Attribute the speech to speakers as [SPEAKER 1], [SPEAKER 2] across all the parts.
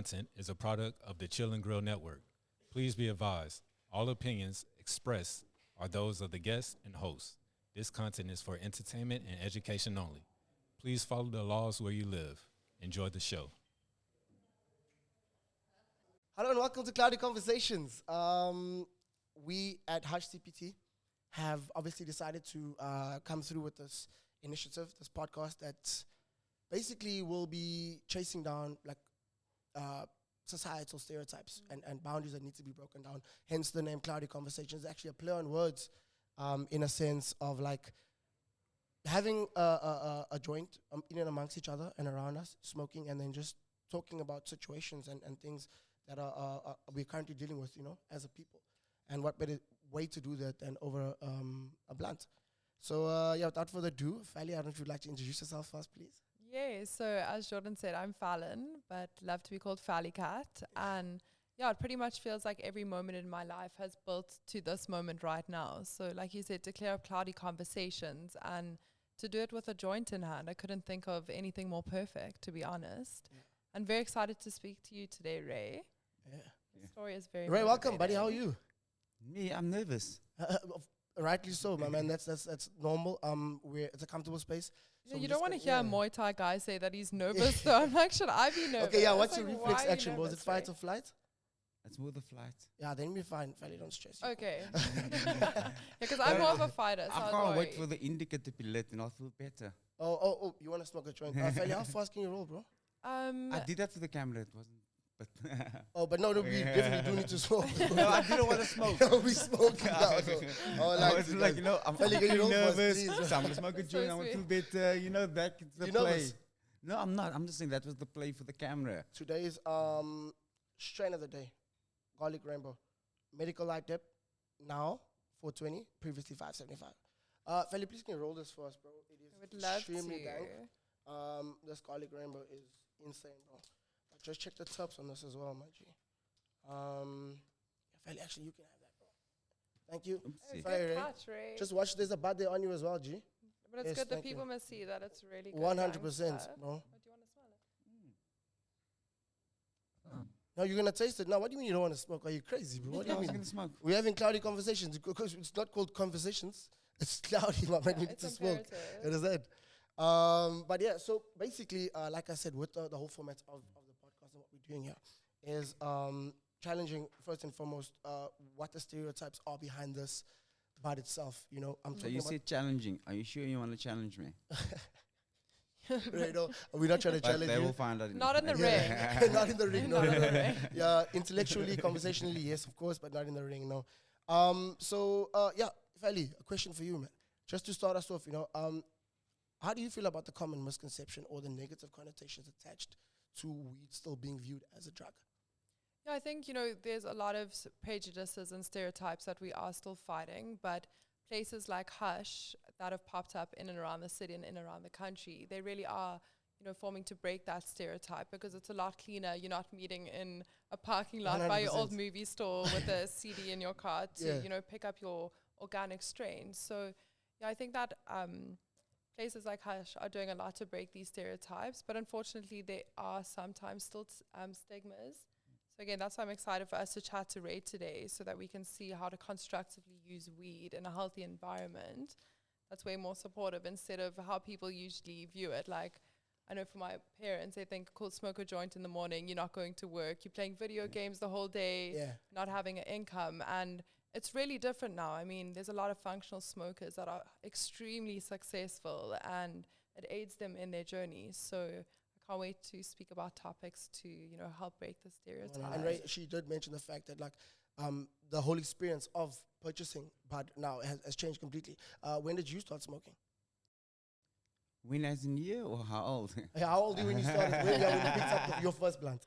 [SPEAKER 1] content is a product of the Chill and Grill Network. Please be advised, all opinions expressed are those of the guests and hosts. This content is for entertainment and education only. Please follow the laws where you live. Enjoy the show.
[SPEAKER 2] Hello and welcome to Cloudy Conversations. We at Hush CPT have obviously decided to come through with this initiative, this podcast that basically will be chasing down societal stereotypes and boundaries that need to be broken down. Hence the name Cloudy Conversations. It's actually a play on words in a sense of like having a joint in and amongst each other and around us, smoking, and then just talking about situations and things that we're currently dealing with, as a people. And what better way to do that than over a blunt. So, without further ado, Fally, I don't know if you'd like to introduce yourself first, please.
[SPEAKER 3] Yeah, so as Jordan said, I'm Fallon, but love to be called Fally Cat. And yeah, it pretty much feels like every moment in my life has built to this moment right now. So like you said, to clear up cloudy conversations and to do it with a joint in hand. I couldn't think of anything more perfect, to be honest. Yeah. I'm very excited to speak to you today, Ray.
[SPEAKER 2] Yeah.
[SPEAKER 3] The story is very
[SPEAKER 2] Ray, welcome, buddy. How are you?
[SPEAKER 4] Me, I'm nervous.
[SPEAKER 2] Rightly so, my man. That's normal. It's a comfortable space.
[SPEAKER 3] So you don't want to hear a Muay Thai guy say that he's nervous, though. I'm like, should I be nervous?
[SPEAKER 2] Okay, yeah. What's your reflex action? Was it fight or flight?
[SPEAKER 4] It's more the flight.
[SPEAKER 2] Yeah, then we're fine. Fally, don't stress.
[SPEAKER 3] Okay. Because I'm more of a fighter. So
[SPEAKER 4] I can't wait for the indica to be lit and I'll feel better.
[SPEAKER 2] Oh! You want to smoke a joint? Fally, how fast can you roll, bro?
[SPEAKER 4] I did that for the camera. It wasn't. But
[SPEAKER 2] but no, we definitely do need to smoke.
[SPEAKER 4] No, I didn't want to smoke.
[SPEAKER 2] No, we smoking now. So
[SPEAKER 4] I was like, I'm feeling nervous. So I'm going to smoke a joint.
[SPEAKER 3] So
[SPEAKER 4] I want to feel better. That's the
[SPEAKER 2] you
[SPEAKER 4] play.
[SPEAKER 2] Nervous?
[SPEAKER 4] No, I'm not. I'm just saying that was the play for the camera.
[SPEAKER 2] Today's strain of the day, garlic rainbow, medical light dip, now 420, previously 575. Fally, please can you roll this for us, bro? It is
[SPEAKER 3] I would love
[SPEAKER 2] extremely
[SPEAKER 3] to.
[SPEAKER 2] dank. This garlic rainbow is insane, bro. Just check the tops on this as well, my G. Fally, actually, you can have that, bro. Thank you.
[SPEAKER 3] Good catch, Ray.
[SPEAKER 2] Just watch, there's a birthday on you as well, G.
[SPEAKER 3] But it's
[SPEAKER 2] Yes,
[SPEAKER 3] good. The
[SPEAKER 2] thank
[SPEAKER 3] people
[SPEAKER 2] you.
[SPEAKER 3] must see that it's really good.
[SPEAKER 2] 100%,
[SPEAKER 3] gangster.
[SPEAKER 2] bro.
[SPEAKER 3] But do you want to smell it?
[SPEAKER 2] No, you're going to taste it. Now, what do you mean you don't want to smoke? Are you crazy, bro? What do
[SPEAKER 4] I
[SPEAKER 2] you
[SPEAKER 4] was
[SPEAKER 2] mean?
[SPEAKER 4] going to smoke.
[SPEAKER 2] We're having cloudy conversations because it's not called conversations. It's cloudy, my man. We need
[SPEAKER 3] It's
[SPEAKER 2] to smoke.
[SPEAKER 3] imperative.
[SPEAKER 2] It is that. But yeah, so basically, like I said, with the whole format of the podcast and what we're doing here is challenging, first and foremost, what the stereotypes are behind this about itself. I'm
[SPEAKER 4] So
[SPEAKER 2] talking
[SPEAKER 4] you
[SPEAKER 2] about
[SPEAKER 4] said challenging. Are you sure you want to challenge me?
[SPEAKER 2] we're not trying to
[SPEAKER 4] But
[SPEAKER 2] challenge
[SPEAKER 4] they
[SPEAKER 2] you.
[SPEAKER 4] will find out.
[SPEAKER 3] Not in the
[SPEAKER 2] Yeah.
[SPEAKER 3] ring.
[SPEAKER 2] Not in the ring, no.
[SPEAKER 3] Not in the ring.
[SPEAKER 2] Yeah, intellectually, conversationally, yes, of course, but not in the ring, no. Fally, a question for you, man. Just to start us off, how do you feel about the common misconception or the negative connotations attached to weed still being viewed as a drug?
[SPEAKER 3] Yeah, I think, there's a lot of prejudices and stereotypes that we are still fighting, but places like Hush that have popped up in and around the city and in and around the country, they really are, forming to break that stereotype because it's a lot cleaner. You're not meeting in a parking lot by your old
[SPEAKER 2] 100%.
[SPEAKER 3] movie store with a CD in your car to,
[SPEAKER 2] Yeah.
[SPEAKER 3] pick up your organic strains. So, yeah, I think that places like Hush are doing a lot to break these stereotypes, but unfortunately there are sometimes still stigmas. So again, that's why I'm excited for us to chat to Ray today so that we can see how to constructively use weed in a healthy environment that's way more supportive instead of how people usually view it. Like, I know for my parents, they think, cool, smoke a joint in the morning, you're not going to work, you're playing video games the whole day,
[SPEAKER 2] Yeah.
[SPEAKER 3] not having an income. And it's really different now. I mean, there's a lot of functional smokers that are extremely successful and it aids them in their journey. So I can't wait to speak about topics to, help break the stereotype.
[SPEAKER 2] And Ray, she did mention the fact that the whole experience of purchasing bud now has changed completely. When did you start smoking?
[SPEAKER 4] When as in year or how old?
[SPEAKER 2] How old were you when you started? when you picked up your first blunt?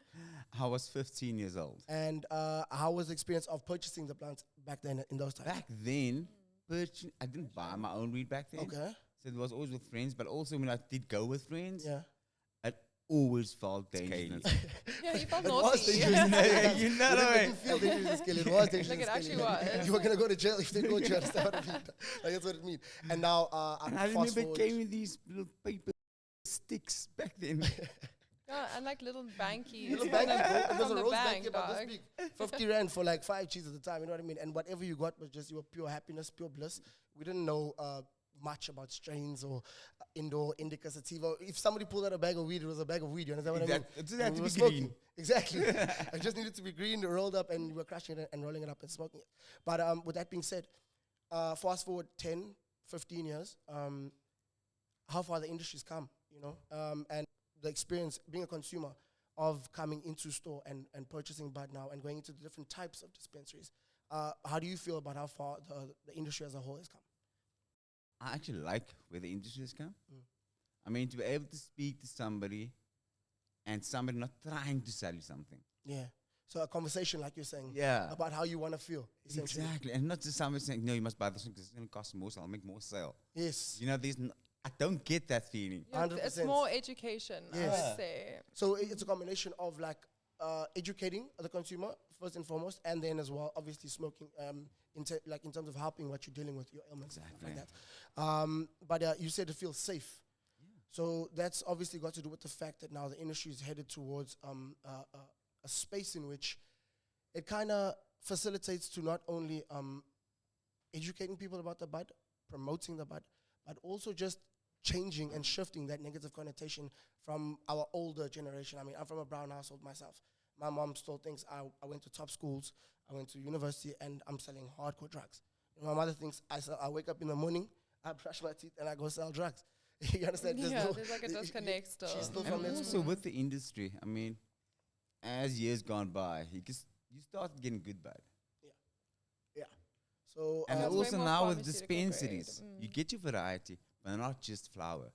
[SPEAKER 4] I was 15 years old.
[SPEAKER 2] And how was the experience of purchasing the plant back then in those times?
[SPEAKER 4] Back then, I didn't buy my own weed back then.
[SPEAKER 2] Okay.
[SPEAKER 4] So it was always with friends, but also when I did go with friends,
[SPEAKER 2] Yeah.
[SPEAKER 4] it always felt dangerous.
[SPEAKER 3] Yeah, you felt
[SPEAKER 2] It was
[SPEAKER 3] naughty.
[SPEAKER 2] dangerous.
[SPEAKER 4] You know
[SPEAKER 2] It
[SPEAKER 4] the way.
[SPEAKER 2] didn't feel dangerous, Skill. It was dangerous.
[SPEAKER 3] Like, it actually
[SPEAKER 2] Skill.
[SPEAKER 3] was.
[SPEAKER 2] You were going to go to jail if you didn't go to jail. That's what it means. Like, that's what it means. And now,
[SPEAKER 4] And I remember it came with these little paper sticks back then.
[SPEAKER 3] Yeah, and like little bankies.
[SPEAKER 2] Little banky, bro. It was
[SPEAKER 3] from
[SPEAKER 2] a
[SPEAKER 3] the
[SPEAKER 2] rose
[SPEAKER 3] bank,
[SPEAKER 2] banky about this
[SPEAKER 3] dog.
[SPEAKER 2] big. 50 rand for like 5 cheese at the time, you know what I mean? And whatever you got was just your pure happiness, pure bliss. We didn't know much about strains or indoor, indica, sativa. If somebody pulled out a bag of weed, it was a bag of weed, you understand what I mean?
[SPEAKER 4] It doesn't
[SPEAKER 2] And
[SPEAKER 4] have
[SPEAKER 2] we
[SPEAKER 4] to
[SPEAKER 2] were
[SPEAKER 4] be
[SPEAKER 2] smoking.
[SPEAKER 4] green.
[SPEAKER 2] Exactly. It just needed to be green, rolled up, and we were crushing it and rolling it up and smoking it. But with that being said, fast forward 10, 15 years, how far the industry's come, you know, and the experience being a consumer of coming into store and purchasing bud now and going into the different types of dispensaries. How do you feel about how far the industry as a whole has come?
[SPEAKER 4] I actually like where the industry has come.
[SPEAKER 2] Mm.
[SPEAKER 4] I mean, to be able to speak to somebody and somebody not trying to sell you something.
[SPEAKER 2] Yeah. So a conversation, like you're saying,
[SPEAKER 4] Yeah.
[SPEAKER 2] about how you want to feel, essentially.
[SPEAKER 4] Exactly. And not just somebody saying, no, you must buy this one because it's going to cost more, so I'll make more sale.
[SPEAKER 2] Yes.
[SPEAKER 4] You know, I don't get that feeling.
[SPEAKER 3] Yeah, it's
[SPEAKER 2] 100%.
[SPEAKER 3] more education, I
[SPEAKER 2] Yes.
[SPEAKER 3] would say.
[SPEAKER 2] So it's a combination of like educating the consumer first and foremost, and then as well, obviously smoking, in terms of helping what you're dealing with, your ailments and stuff like that. But you said it feels safe. So that's obviously got to do with the fact that now the industry is headed towards a space in which it kind of facilitates to not only educating people about the bud, promoting the bud, but also just changing and shifting that negative connotation from our older generation. I mean, I'm from a brown household myself. My mom still thinks I went to top schools, I went to university, and I'm selling hardcore drugs. And my mother thinks I wake up in the morning, I brush my teeth, and I go sell drugs. You understand?
[SPEAKER 3] There's like a disconnect still.
[SPEAKER 2] She's still
[SPEAKER 4] And
[SPEAKER 2] from that
[SPEAKER 4] also
[SPEAKER 2] school.
[SPEAKER 4] with the industry, I mean, as years gone by, you start getting good bud.
[SPEAKER 2] Yeah. So
[SPEAKER 4] And
[SPEAKER 3] That's way
[SPEAKER 4] also
[SPEAKER 3] more
[SPEAKER 4] now with
[SPEAKER 3] pharmaceutical grade.
[SPEAKER 4] dispensaries, you get your variety, but not just flour.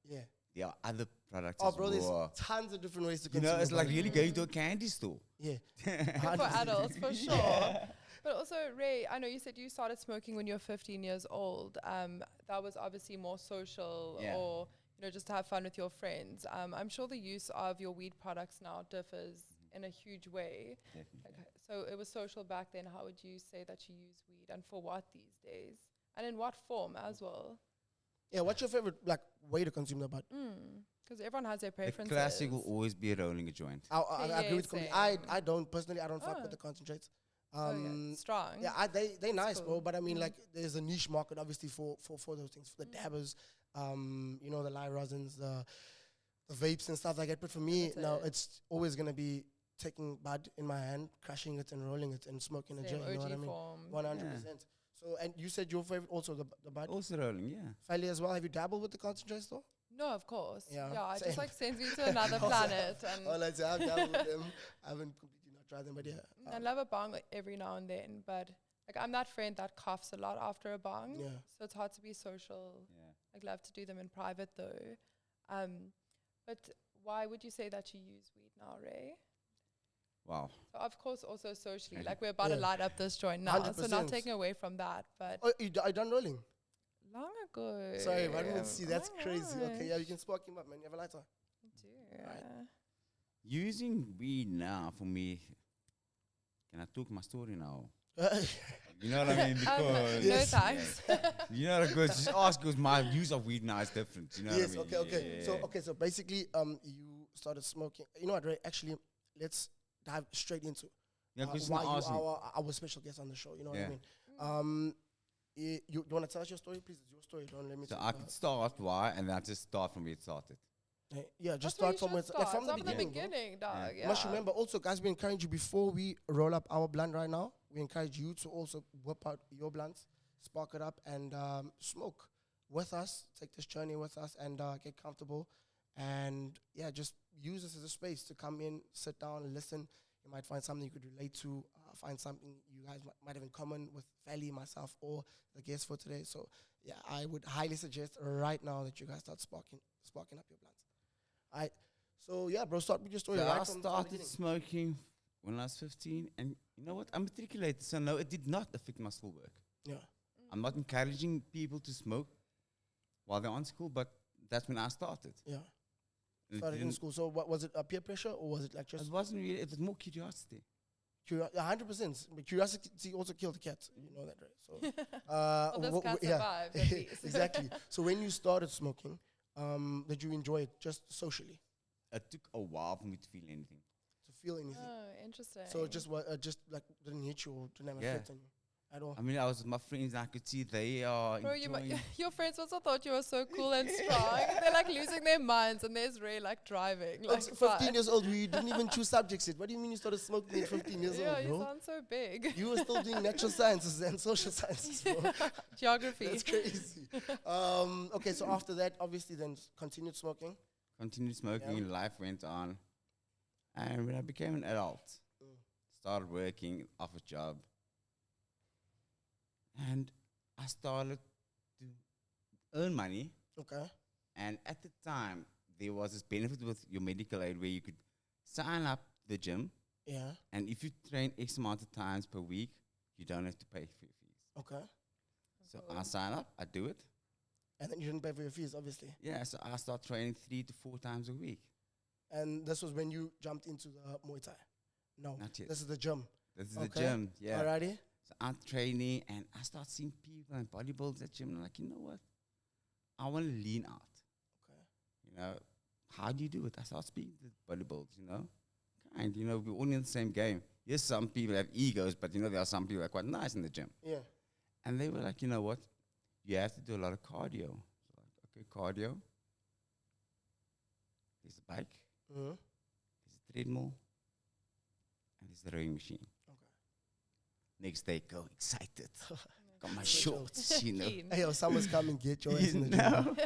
[SPEAKER 2] yeah.
[SPEAKER 4] There are other products
[SPEAKER 2] Oh,
[SPEAKER 4] as
[SPEAKER 2] bro, there's
[SPEAKER 4] well.
[SPEAKER 2] tons of different ways to
[SPEAKER 4] You
[SPEAKER 2] consume.
[SPEAKER 4] know, it's
[SPEAKER 2] the
[SPEAKER 4] like
[SPEAKER 2] bud.
[SPEAKER 4] really going to a candy store.
[SPEAKER 2] Yeah.
[SPEAKER 3] For
[SPEAKER 2] 100%.
[SPEAKER 3] adults, for sure. But also, Ray, I know you said you started smoking when you were 15 years old. That was obviously more social
[SPEAKER 4] Yeah.
[SPEAKER 3] or, just to have fun with your friends. I'm sure the use of your weed products now differs in a huge way. Okay, so it was social back then. How would you say that you use weed and for what these days? And in what form as well?
[SPEAKER 2] Yeah, what's your favorite way to consume the bud?
[SPEAKER 3] Because everyone has their
[SPEAKER 4] The
[SPEAKER 3] preferences.
[SPEAKER 4] classic will always be rolling a joint.
[SPEAKER 2] I
[SPEAKER 3] Okay,
[SPEAKER 2] agree
[SPEAKER 3] yeah,
[SPEAKER 2] with you.
[SPEAKER 3] same.
[SPEAKER 2] I don't personally. I don't fuck
[SPEAKER 3] Oh.
[SPEAKER 2] with the concentrates.
[SPEAKER 3] Strong.
[SPEAKER 2] Yeah, they nice,
[SPEAKER 3] cool.
[SPEAKER 2] bro. But I mean, like, there's a niche market obviously for those things, for the dabbers, the lye rosins, the vapes and stuff like that. But for me, no,
[SPEAKER 3] Limited.
[SPEAKER 2] it's always gonna be taking bud in my hand, crushing it and rolling it and smoking a
[SPEAKER 3] Same
[SPEAKER 2] J. You know what I
[SPEAKER 3] OG
[SPEAKER 2] mean?
[SPEAKER 3] form.
[SPEAKER 2] 100%. So, and you said your favorite also the bud.
[SPEAKER 4] Also rolling, yeah.
[SPEAKER 2] Fairly as well. Have you dabbled with the concentrates though?
[SPEAKER 3] No, of course.
[SPEAKER 2] Yeah,
[SPEAKER 3] Yeah, it
[SPEAKER 2] same.
[SPEAKER 3] just like sends me to another
[SPEAKER 2] Also-
[SPEAKER 3] planet. And
[SPEAKER 2] Oh, let's say I've dabbled with them. I haven't completely not tried them, but yeah.
[SPEAKER 3] I love a bong every now and then, but like I'm that friend that coughs a lot after a bong.
[SPEAKER 2] Yeah.
[SPEAKER 3] So it's hard to be social.
[SPEAKER 4] Yeah.
[SPEAKER 3] I'd love to do them in private though. But why would you say that you use weed now, Ray?
[SPEAKER 4] Wow.
[SPEAKER 3] So of course also socially,
[SPEAKER 4] Okay.
[SPEAKER 3] like we're about to
[SPEAKER 2] Yeah.
[SPEAKER 3] light up this joint now. So not
[SPEAKER 2] 100%.
[SPEAKER 3] taking away from that, but
[SPEAKER 2] Oh, I done rolling?
[SPEAKER 3] long ago.
[SPEAKER 2] Sorry, I didn't see. That's
[SPEAKER 3] Oh my
[SPEAKER 2] crazy. Okay, yeah, you
[SPEAKER 3] gosh.
[SPEAKER 2] can spark him up, man. You have a lighter?
[SPEAKER 3] I do.
[SPEAKER 2] Right.
[SPEAKER 4] Using weed now for me, can I talk my story now? You know what I mean? Because
[SPEAKER 3] No
[SPEAKER 2] Yes.
[SPEAKER 3] thanks.
[SPEAKER 4] you know, because just ask because my use of weed now is different. You know
[SPEAKER 2] Yes.
[SPEAKER 4] what I mean?
[SPEAKER 2] Okay. So basically, you started smoking. You know what, Ray? Actually, let's dive straight into
[SPEAKER 4] Yeah, because
[SPEAKER 2] why you
[SPEAKER 4] ask me.
[SPEAKER 2] are our special guest on the show. You know what I
[SPEAKER 4] Yeah.
[SPEAKER 2] mean? You want to tell us your story, please? It's your story. Don't let me.
[SPEAKER 4] So
[SPEAKER 2] talk
[SPEAKER 4] I
[SPEAKER 2] about
[SPEAKER 4] could start why, and then I just start from where it started.
[SPEAKER 2] Yeah, just
[SPEAKER 3] That's where
[SPEAKER 2] start from
[SPEAKER 3] you
[SPEAKER 2] where
[SPEAKER 3] should
[SPEAKER 2] it's- from
[SPEAKER 3] start.
[SPEAKER 2] the
[SPEAKER 3] Start
[SPEAKER 2] beginning. bro.
[SPEAKER 3] beginning, dog.
[SPEAKER 4] Yeah.
[SPEAKER 3] Yeah.
[SPEAKER 2] Must remember also, guys, we encourage you before we roll up our blunt right now. We encourage you to also whip out your blunts, spark it up, and smoke with us. Take this journey with us and get comfortable. And yeah, just use this as a space to come in, sit down, and listen. You might find something you could relate to, find something you guys might have in common with Fally, myself, or the guest for today. So yeah, I would highly suggest right now that you guys start sparking up your blunts. All right. So yeah, bro, start with your story.
[SPEAKER 4] So
[SPEAKER 2] right
[SPEAKER 4] I
[SPEAKER 2] from the
[SPEAKER 4] started
[SPEAKER 2] beginning.
[SPEAKER 4] smoking when I was 15, and you know what? I'm matriculated, so no, it did not affect my schoolwork.
[SPEAKER 2] Yeah.
[SPEAKER 4] I'm not encouraging people to smoke while they're on school, but that's when I started.
[SPEAKER 2] Yeah.
[SPEAKER 4] And it
[SPEAKER 2] Started in
[SPEAKER 4] didn't-
[SPEAKER 2] school. So what was it? Peer pressure, or was it like just
[SPEAKER 4] It wasn't really. It was more curiosity.
[SPEAKER 2] curiosity? 100%. But curiosity also killed the cat. You know that, right? So
[SPEAKER 3] Well, this cat survived, at least.
[SPEAKER 2] exactly. So when you started smoking, did you enjoy it just socially?
[SPEAKER 4] it took a while for me to feel anything.
[SPEAKER 2] To feel anything.
[SPEAKER 3] Oh, interesting.
[SPEAKER 2] So it just just like didn't hit you or didn't have
[SPEAKER 4] Yeah.
[SPEAKER 2] effect on you at all.
[SPEAKER 4] I mean, I was with my friends and I could see they are
[SPEAKER 3] Bro,
[SPEAKER 4] enjoying.
[SPEAKER 3] your friends also thought you were so cool and strong. They're like losing their minds, and there's Ray like driving. Like,
[SPEAKER 2] Like 15 years old, we didn't even choose subjects yet. What do you mean you started smoking at 15 years
[SPEAKER 3] Yeah,
[SPEAKER 2] old,
[SPEAKER 3] you
[SPEAKER 2] bro?
[SPEAKER 3] sound so big.
[SPEAKER 2] You were still doing natural sciences and social sciences, bro.
[SPEAKER 3] Geography.
[SPEAKER 2] That's crazy. Okay, so after that, obviously, then continued smoking.
[SPEAKER 4] Continued smoking,
[SPEAKER 2] Yeah.
[SPEAKER 4] life went on. And when I became an adult, started working off a job. And I started to earn money.
[SPEAKER 2] Okay.
[SPEAKER 4] And at the time, there was this benefit with your medical aid where you could sign up to the gym.
[SPEAKER 2] Yeah.
[SPEAKER 4] And if you train X amount of times per week, you don't have to pay for your fees.
[SPEAKER 2] Okay.
[SPEAKER 4] So I sign up, I do it.
[SPEAKER 2] And then you didn't pay for your fees, obviously.
[SPEAKER 4] Yeah, so I start training 3 to 4 times a week.
[SPEAKER 2] And this was when you jumped into the Muay Thai. No,
[SPEAKER 4] Not yet.
[SPEAKER 2] this is the gym.
[SPEAKER 4] This is
[SPEAKER 2] Okay.
[SPEAKER 4] the gym, yeah.
[SPEAKER 2] Alrighty.
[SPEAKER 4] So I'm training and I start seeing people and bodybuilders at gym. And I'm like, you know what? I want to lean out.
[SPEAKER 2] Okay.
[SPEAKER 4] You know, how do you do it? I start speaking to bodybuilders, you know. We're all in the same game. Yes, some people have egos, but there are some people that are quite nice in the gym.
[SPEAKER 2] Yeah.
[SPEAKER 4] And they were like, you know what? You have to do a lot of cardio. So like, okay, cardio. There's a bike.
[SPEAKER 2] Mm-hmm.
[SPEAKER 4] There's a treadmill. And there's the rowing machine.
[SPEAKER 2] Okay.
[SPEAKER 4] Next day, go excited. Got my
[SPEAKER 2] Switch out.
[SPEAKER 4] shorts, you know.
[SPEAKER 3] Keen.
[SPEAKER 2] Hey, yo, summer's coming, get your ass in the gym.
[SPEAKER 4] No.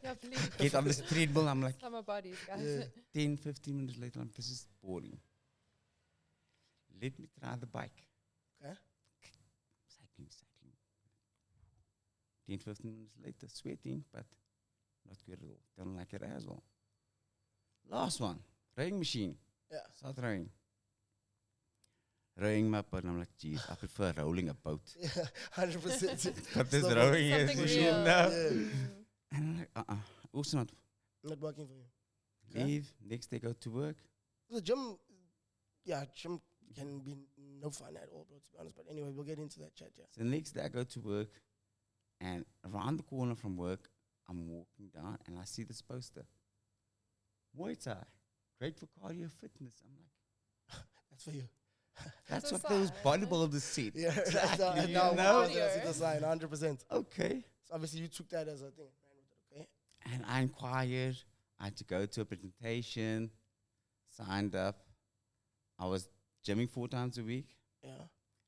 [SPEAKER 3] Yeah, please.
[SPEAKER 4] Get on this treadmill. I'm like,
[SPEAKER 3] Summer bodies, guys.
[SPEAKER 2] Yeah.
[SPEAKER 4] 10, 15 minutes later, this is boring. Let me try the bike.
[SPEAKER 2] Okay.
[SPEAKER 4] Cycling. 10, 15 minutes later, sweating, but not good at all. Don't like it as well. Last one, rowing machine.
[SPEAKER 2] Yeah.
[SPEAKER 4] Start rowing. Rowing my boat, and I'm like, geez, I prefer rolling a boat.
[SPEAKER 2] Yeah, 100%.
[SPEAKER 4] But this
[SPEAKER 2] Stop
[SPEAKER 4] rowing
[SPEAKER 2] it.
[SPEAKER 4] is,
[SPEAKER 3] Something
[SPEAKER 4] you
[SPEAKER 3] real.
[SPEAKER 4] know.
[SPEAKER 2] Yeah.
[SPEAKER 4] And I'm like, also not.
[SPEAKER 2] Not working for you. Okay.
[SPEAKER 4] Leave, next day go to work.
[SPEAKER 2] The gym, yeah, gym can be no fun at all, bro, to be honest. But anyway, we'll get into that chat, yeah.
[SPEAKER 4] So the next day I go to work, and around the corner from work, I'm walking down, and I see this poster. Muay Thai, great for cardio fitness. I'm like,
[SPEAKER 2] That's for you.
[SPEAKER 4] that's
[SPEAKER 3] a
[SPEAKER 4] what those
[SPEAKER 3] sign.
[SPEAKER 4] bodybuilders said.
[SPEAKER 2] Yeah,
[SPEAKER 4] Exactly, you
[SPEAKER 2] now
[SPEAKER 4] know?
[SPEAKER 2] that's the sign, 100%.
[SPEAKER 4] Okay.
[SPEAKER 2] So obviously you took that as a thing, ran with it, okay?
[SPEAKER 4] And I inquired. I had to go to a presentation, signed up. I was gymming 4 times a week,
[SPEAKER 2] Yeah.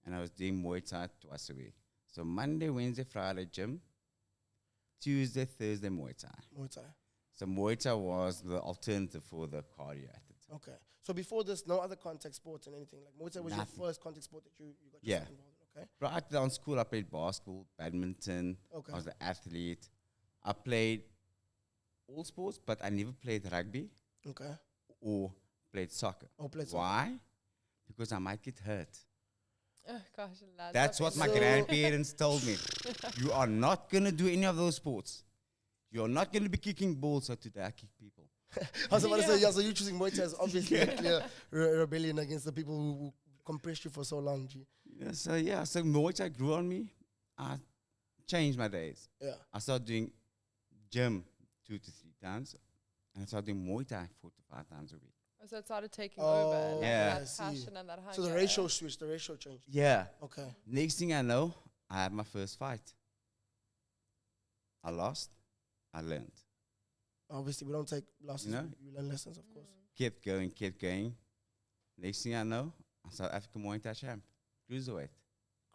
[SPEAKER 4] and I was doing Muay Thai twice a week. So Monday, Wednesday, Friday, gym. Tuesday, Thursday, Muay Thai.
[SPEAKER 2] Muay Thai.
[SPEAKER 4] So Muay Thai was the alternative for the cardio at the time.
[SPEAKER 2] Okay. So before this, no other contact sports and anything? Like Muay Thai was
[SPEAKER 4] Nothing.
[SPEAKER 2] your first contact sport that you got
[SPEAKER 4] Yeah.
[SPEAKER 2] yourself involved in, okay?
[SPEAKER 4] Right down school, I played basketball, badminton.
[SPEAKER 2] Okay.
[SPEAKER 4] I was an athlete. I played all sports, but I never played rugby
[SPEAKER 2] Okay.
[SPEAKER 4] or played soccer.
[SPEAKER 2] Oh, played soccer.
[SPEAKER 4] Why? Because I might get hurt.
[SPEAKER 3] Oh, gosh, lads.
[SPEAKER 4] That's what my
[SPEAKER 2] So-
[SPEAKER 4] grandparents told me. You are not going to do any of those sports. You're not going to be kicking balls. So today I kick people.
[SPEAKER 2] I was about to say, yeah, so you choosing Muay Thai is obviously a clear rebellion against the people who compressed you for so long, G.
[SPEAKER 4] So Muay Thai grew on me. I changed my days.
[SPEAKER 2] Yeah.
[SPEAKER 4] I started doing gym 2 to 3 times. And I started doing Muay Thai 4 to 5 times a week.
[SPEAKER 3] So it started taking
[SPEAKER 2] Oh,
[SPEAKER 3] over. Like
[SPEAKER 4] yeah.
[SPEAKER 2] I
[SPEAKER 3] That
[SPEAKER 2] see.
[SPEAKER 3] passion and that hunger.
[SPEAKER 2] So the ratio switched, the ratio changed.
[SPEAKER 4] Yeah.
[SPEAKER 2] Okay.
[SPEAKER 4] Next thing I know, I had my first fight. I lost. I learned.
[SPEAKER 2] Obviously, we don't take losses.
[SPEAKER 4] You know?
[SPEAKER 2] We learn lessons, of course.
[SPEAKER 4] Kept going. Next thing I know, I'm South African Muay Thai champ. Cruiserweight.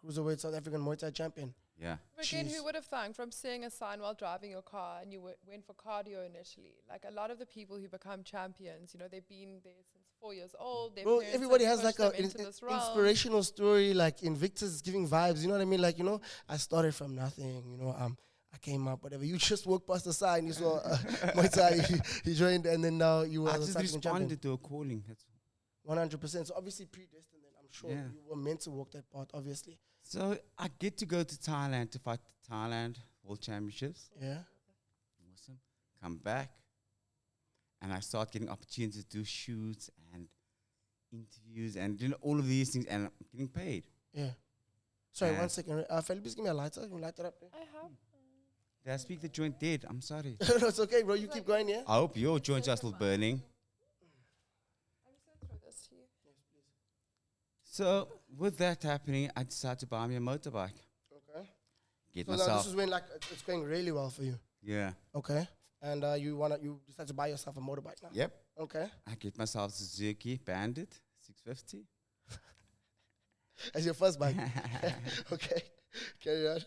[SPEAKER 2] Cruiserweight South African Muay Thai champion.
[SPEAKER 4] Yeah.
[SPEAKER 3] But again,
[SPEAKER 2] Jeez.
[SPEAKER 3] who would have thunk from seeing a sign while driving your car and you went for cardio initially? Like a lot of the people who become champions, they've been there since 4 years old. Their
[SPEAKER 2] Bro,
[SPEAKER 3] parents
[SPEAKER 2] everybody
[SPEAKER 3] have
[SPEAKER 2] has like
[SPEAKER 3] pushed
[SPEAKER 2] a
[SPEAKER 3] them into this realm.
[SPEAKER 2] inspirational story. Like Invictus is giving vibes. You know what I mean? Like, I started from nothing. I came up, whatever. You just walked past the sign. You saw Muay Thai. You joined, and then now you were
[SPEAKER 4] I
[SPEAKER 2] the
[SPEAKER 4] just
[SPEAKER 2] South African champion.
[SPEAKER 4] responded to a calling. That's
[SPEAKER 2] 100%. So obviously predestined. Then I'm sure
[SPEAKER 4] Yeah.
[SPEAKER 2] you were meant to walk that path. Obviously.
[SPEAKER 4] So I get to go to Thailand to fight the Thailand World Championships.
[SPEAKER 2] Yeah.
[SPEAKER 4] Awesome. Come back. And I start getting opportunities to do shoots and interviews and all of these things. And I'm getting paid.
[SPEAKER 2] Yeah. Sorry,
[SPEAKER 4] And-
[SPEAKER 2] 1 second. Felipe, please give me a lighter. Can you light it up there?
[SPEAKER 3] I have.
[SPEAKER 4] Did I speak the joint dead? I'm sorry.
[SPEAKER 2] No, it's okay, bro. You keep going, yeah?
[SPEAKER 4] I hope your joints are still burning.
[SPEAKER 3] I'm just going to throw this to you.
[SPEAKER 4] So with that happening, I decided to buy me a motorbike.
[SPEAKER 2] Okay.
[SPEAKER 4] Get
[SPEAKER 2] So now
[SPEAKER 4] myself.
[SPEAKER 2] this is when like it's going really well for you.
[SPEAKER 4] Yeah.
[SPEAKER 2] Okay. And you decide to buy yourself a motorbike now.
[SPEAKER 4] Yep.
[SPEAKER 2] Okay.
[SPEAKER 4] I get myself a Suzuki Bandit 650.
[SPEAKER 2] As your first bike. Okay. Carry on.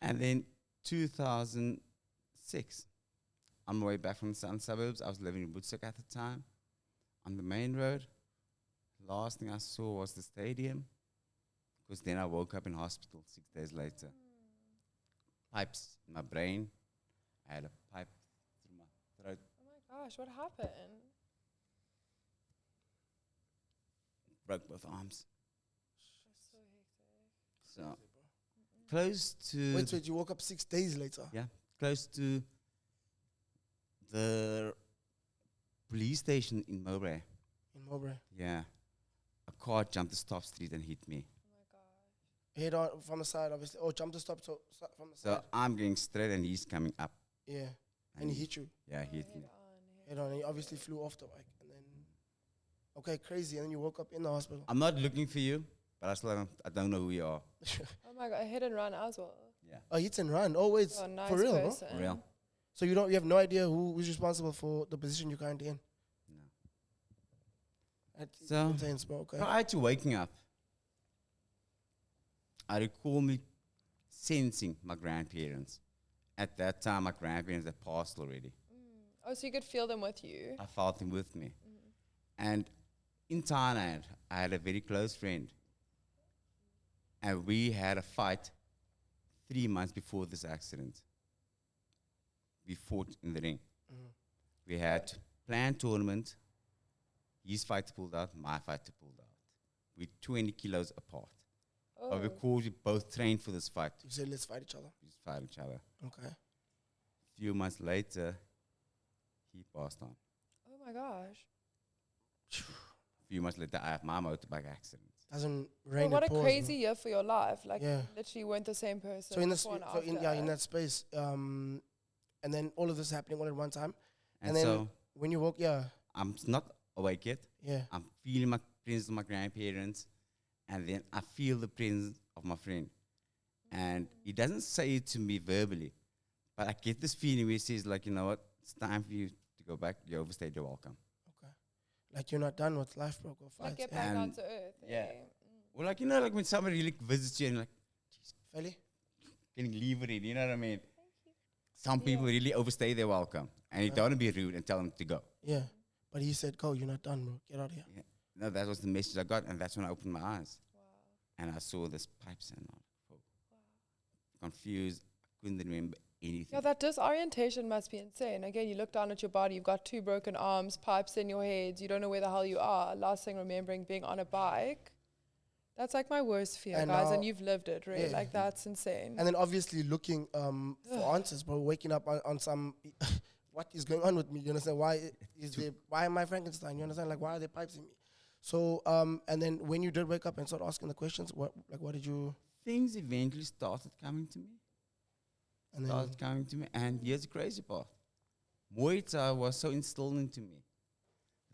[SPEAKER 4] And then 2006, on my way back from the southern suburbs, I was living in Woodstock at the time, on the main road. Last thing I saw was the stadium, because then I woke up in hospital 6 days later. Pipes in my brain. I had a pipe through my throat.
[SPEAKER 3] Oh my gosh, what happened?
[SPEAKER 4] Broke both arms.
[SPEAKER 3] That's so hectic.
[SPEAKER 4] So close to
[SPEAKER 2] Wait, you woke up 6 days later.
[SPEAKER 4] yeah, close to the police station in Mowbray.
[SPEAKER 2] In Mowbray.
[SPEAKER 4] Yeah, a car jumped the stop street and hit me.
[SPEAKER 3] Oh my gosh.
[SPEAKER 2] Head on from the side, obviously. Oh, jump the stop from the
[SPEAKER 4] So
[SPEAKER 2] side.
[SPEAKER 4] I'm going straight and he's coming up.
[SPEAKER 2] Yeah. And he hit you.
[SPEAKER 4] Yeah, he hit
[SPEAKER 3] Head
[SPEAKER 4] me.
[SPEAKER 3] on,
[SPEAKER 2] Head on. And you obviously flew off the bike. And then, okay, crazy. And then you woke up in the hospital.
[SPEAKER 4] I'm not looking for you, but I don't know who you are.
[SPEAKER 3] Oh my god, hit and run as well.
[SPEAKER 4] Yeah,
[SPEAKER 2] Oh, hit and run. Oh, wait.
[SPEAKER 3] Oh, nice
[SPEAKER 2] For real, bro?
[SPEAKER 3] person.
[SPEAKER 4] for real.
[SPEAKER 2] So you have no idea who's responsible for the position you're currently in.
[SPEAKER 4] No.
[SPEAKER 2] That's
[SPEAKER 4] So-
[SPEAKER 2] intense, bro. Okay.
[SPEAKER 4] Prior to waking up, I recall me sensing my grandparents. At that time, my grandparents had passed already.
[SPEAKER 3] Oh, so you could feel them with you.
[SPEAKER 4] I felt them with me. And in Thailand, I had a very close friend. And we had a fight 3 months before this accident. We fought in the ring. We had planned tournament. His fight pulled out, my fight pulled out. We're 20 kilos apart.
[SPEAKER 3] Oh,
[SPEAKER 4] But because we both trained for this fight,
[SPEAKER 2] You said, let's fight each other.
[SPEAKER 4] we just fight each other.
[SPEAKER 2] Okay.
[SPEAKER 4] Few months later, he passed on.
[SPEAKER 3] oh my gosh.
[SPEAKER 4] Few months later, I had my motorbike accident.
[SPEAKER 2] Doesn't
[SPEAKER 3] Well,
[SPEAKER 2] rain.
[SPEAKER 3] what
[SPEAKER 2] it
[SPEAKER 3] a
[SPEAKER 2] pours,
[SPEAKER 3] crazy year for your life. Like,
[SPEAKER 2] Yeah.
[SPEAKER 3] you literally weren't the same person.
[SPEAKER 2] So in this,
[SPEAKER 3] before and
[SPEAKER 2] so in
[SPEAKER 3] after.
[SPEAKER 2] that space, and then all of this happening all at one time.
[SPEAKER 4] And,
[SPEAKER 2] And then
[SPEAKER 4] so
[SPEAKER 2] when you woke,
[SPEAKER 4] I'm not awake yet.
[SPEAKER 2] yeah.
[SPEAKER 4] I'm feeling my presence of my grandparents, and then I feel the presence of my friend. And he doesn't say it to me verbally, but I get this feeling where he says, like, you know what, it's time for you to go back. You overstayed your welcome.
[SPEAKER 2] Okay. Like you're not done with life, bro. Go fight.
[SPEAKER 3] Like, get
[SPEAKER 2] yeah.
[SPEAKER 3] back down
[SPEAKER 4] And-
[SPEAKER 3] to earth.
[SPEAKER 4] yeah.
[SPEAKER 3] eh?
[SPEAKER 4] Well, like, you know, like when somebody really visits you and like,
[SPEAKER 2] Felly?
[SPEAKER 4] can you leave already? You know what I mean? Some people really overstay their welcome, and you don't want to be rude and tell them to go.
[SPEAKER 2] Yeah. But he said, go, you're not done, bro. Get out of here.
[SPEAKER 4] Yeah. No, that was the message I got, and that's when I opened my eyes. And I saw this pipes and all. Confused, I couldn't remember anything.
[SPEAKER 3] Yeah, that disorientation must be insane. Again, you look down at your body, you've got 2 broken arms, pipes in your head, you don't know where the hell you are. Last thing remembering being on a bike. That's like my worst fear,
[SPEAKER 2] And
[SPEAKER 3] guys,
[SPEAKER 2] now-
[SPEAKER 3] and you've lived it, really.
[SPEAKER 2] Yeah.
[SPEAKER 3] Like, that's insane.
[SPEAKER 2] And then obviously looking for answers, bro. Waking up on some, what is going on with me? You understand? Why am I Frankenstein? You understand? Like, why are there pipes in me? So, and then when you did wake up and start asking the questions, what did you?
[SPEAKER 4] Things eventually started coming to me.
[SPEAKER 2] And then,
[SPEAKER 4] Started coming to me, and here's the crazy part. Muay Thai was so instilled into me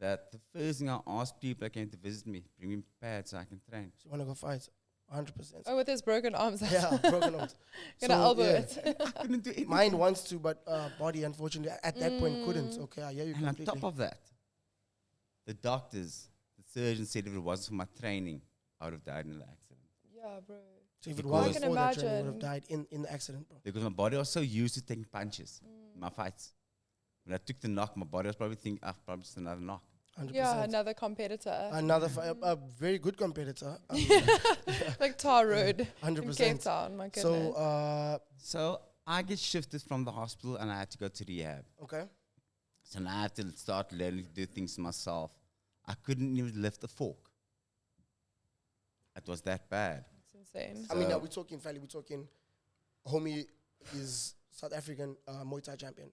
[SPEAKER 4] that the first thing I asked people that came to visit me, bring me pads so I can train.
[SPEAKER 2] so you want to go fight? 100%.
[SPEAKER 3] Oh, with his broken arms.
[SPEAKER 2] Yeah, broken arms.
[SPEAKER 3] Gonna elbow
[SPEAKER 2] yeah.
[SPEAKER 3] it.
[SPEAKER 4] I couldn't do anything.
[SPEAKER 2] Mind wants to, but body, unfortunately, at that point couldn't. Okay, I hear you
[SPEAKER 4] And on
[SPEAKER 2] completely.
[SPEAKER 4] top of that, the doctors, the surgeons said if it wasn't for my training, I would have died in the accident.
[SPEAKER 3] Yeah, bro.
[SPEAKER 2] So if it
[SPEAKER 4] because-
[SPEAKER 2] was
[SPEAKER 3] I can
[SPEAKER 2] for that training, you would have
[SPEAKER 3] imagine.
[SPEAKER 2] died in the accident, bro.
[SPEAKER 4] Because my body was so used to taking punches in my fights. When I took the knock, my body was probably thinking, probably just another knock.
[SPEAKER 2] 100%.
[SPEAKER 3] Yeah, another competitor.
[SPEAKER 2] Another a very good competitor.
[SPEAKER 3] Like Tar Road in
[SPEAKER 2] 100%.
[SPEAKER 3] Cape Town, my goodness.
[SPEAKER 2] So,
[SPEAKER 4] So I get shifted from the hospital and I had to go to rehab.
[SPEAKER 2] okay.
[SPEAKER 4] So now I have to start learning to do things myself. I couldn't even lift a fork. It was that bad.
[SPEAKER 3] It's insane.
[SPEAKER 2] I mean,
[SPEAKER 4] So-
[SPEAKER 2] we're talking, Fally, we're talking, homie is South African Muay Thai champion.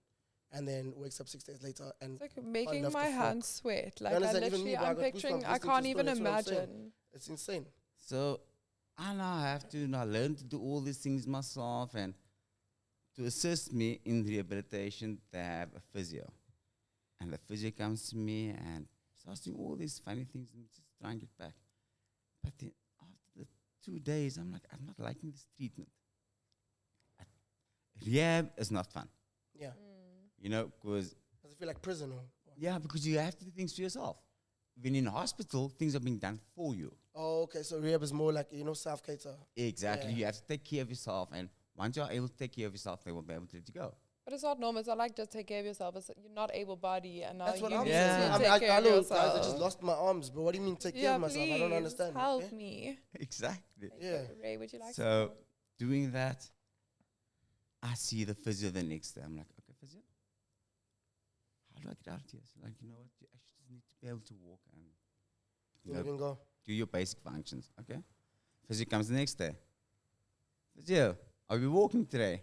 [SPEAKER 2] And then wakes up 6 days later and
[SPEAKER 3] It's like making
[SPEAKER 2] enough
[SPEAKER 3] my
[SPEAKER 2] to fork.
[SPEAKER 3] hands sweat. Like, I
[SPEAKER 2] understand? Even me,
[SPEAKER 3] literally,
[SPEAKER 2] bro, I
[SPEAKER 3] I'm
[SPEAKER 2] got
[SPEAKER 3] picturing,
[SPEAKER 2] goosebumps
[SPEAKER 3] I
[SPEAKER 2] listening to
[SPEAKER 3] can't
[SPEAKER 2] the
[SPEAKER 3] even
[SPEAKER 2] story, that's what I'm saying.
[SPEAKER 3] imagine.
[SPEAKER 2] it's insane.
[SPEAKER 4] So I now have to now learn to do all these things myself and to assist me in rehabilitation, they have a physio. And the physio comes to me and starts doing all these funny things and just try and get back. But then after the 2 days, I'm like, I'm not liking this treatment. Rehab is not fun,
[SPEAKER 2] Yeah.
[SPEAKER 4] you know, because
[SPEAKER 2] Does it feel like prison or?
[SPEAKER 4] yeah, because you have to do things for yourself. When in a hospital, things are being done for you.
[SPEAKER 2] Oh, okay. So rehab is more like, self-cater.
[SPEAKER 4] Exactly.
[SPEAKER 2] Yeah.
[SPEAKER 4] You have to take care of yourself. And once you're able to take care of yourself, they will be able to let you go.
[SPEAKER 3] But it's not normal. It's not like just take care of yourself. It's you're not able-bodied, and now
[SPEAKER 2] That's what
[SPEAKER 3] you
[SPEAKER 2] I'm
[SPEAKER 3] need
[SPEAKER 2] saying.
[SPEAKER 4] Yeah.
[SPEAKER 3] to
[SPEAKER 2] I mean,
[SPEAKER 3] take care
[SPEAKER 2] I
[SPEAKER 3] of
[SPEAKER 2] know,
[SPEAKER 3] yourself.
[SPEAKER 2] guys, I just lost my arms, but what do you mean take care of myself? I don't
[SPEAKER 3] please,
[SPEAKER 2] understand.
[SPEAKER 3] help
[SPEAKER 2] okay?
[SPEAKER 3] me.
[SPEAKER 4] Exactly.
[SPEAKER 2] Yeah.
[SPEAKER 3] Ray, would you like
[SPEAKER 4] So doing that, I see the physio the next day. I'm like, okay, physio, how do I get out of here? So like, you know what? You actually just need to be able to walk and
[SPEAKER 2] You can go.
[SPEAKER 4] do your basic functions. Okay. Physio comes the next day. Physio, are we walking today?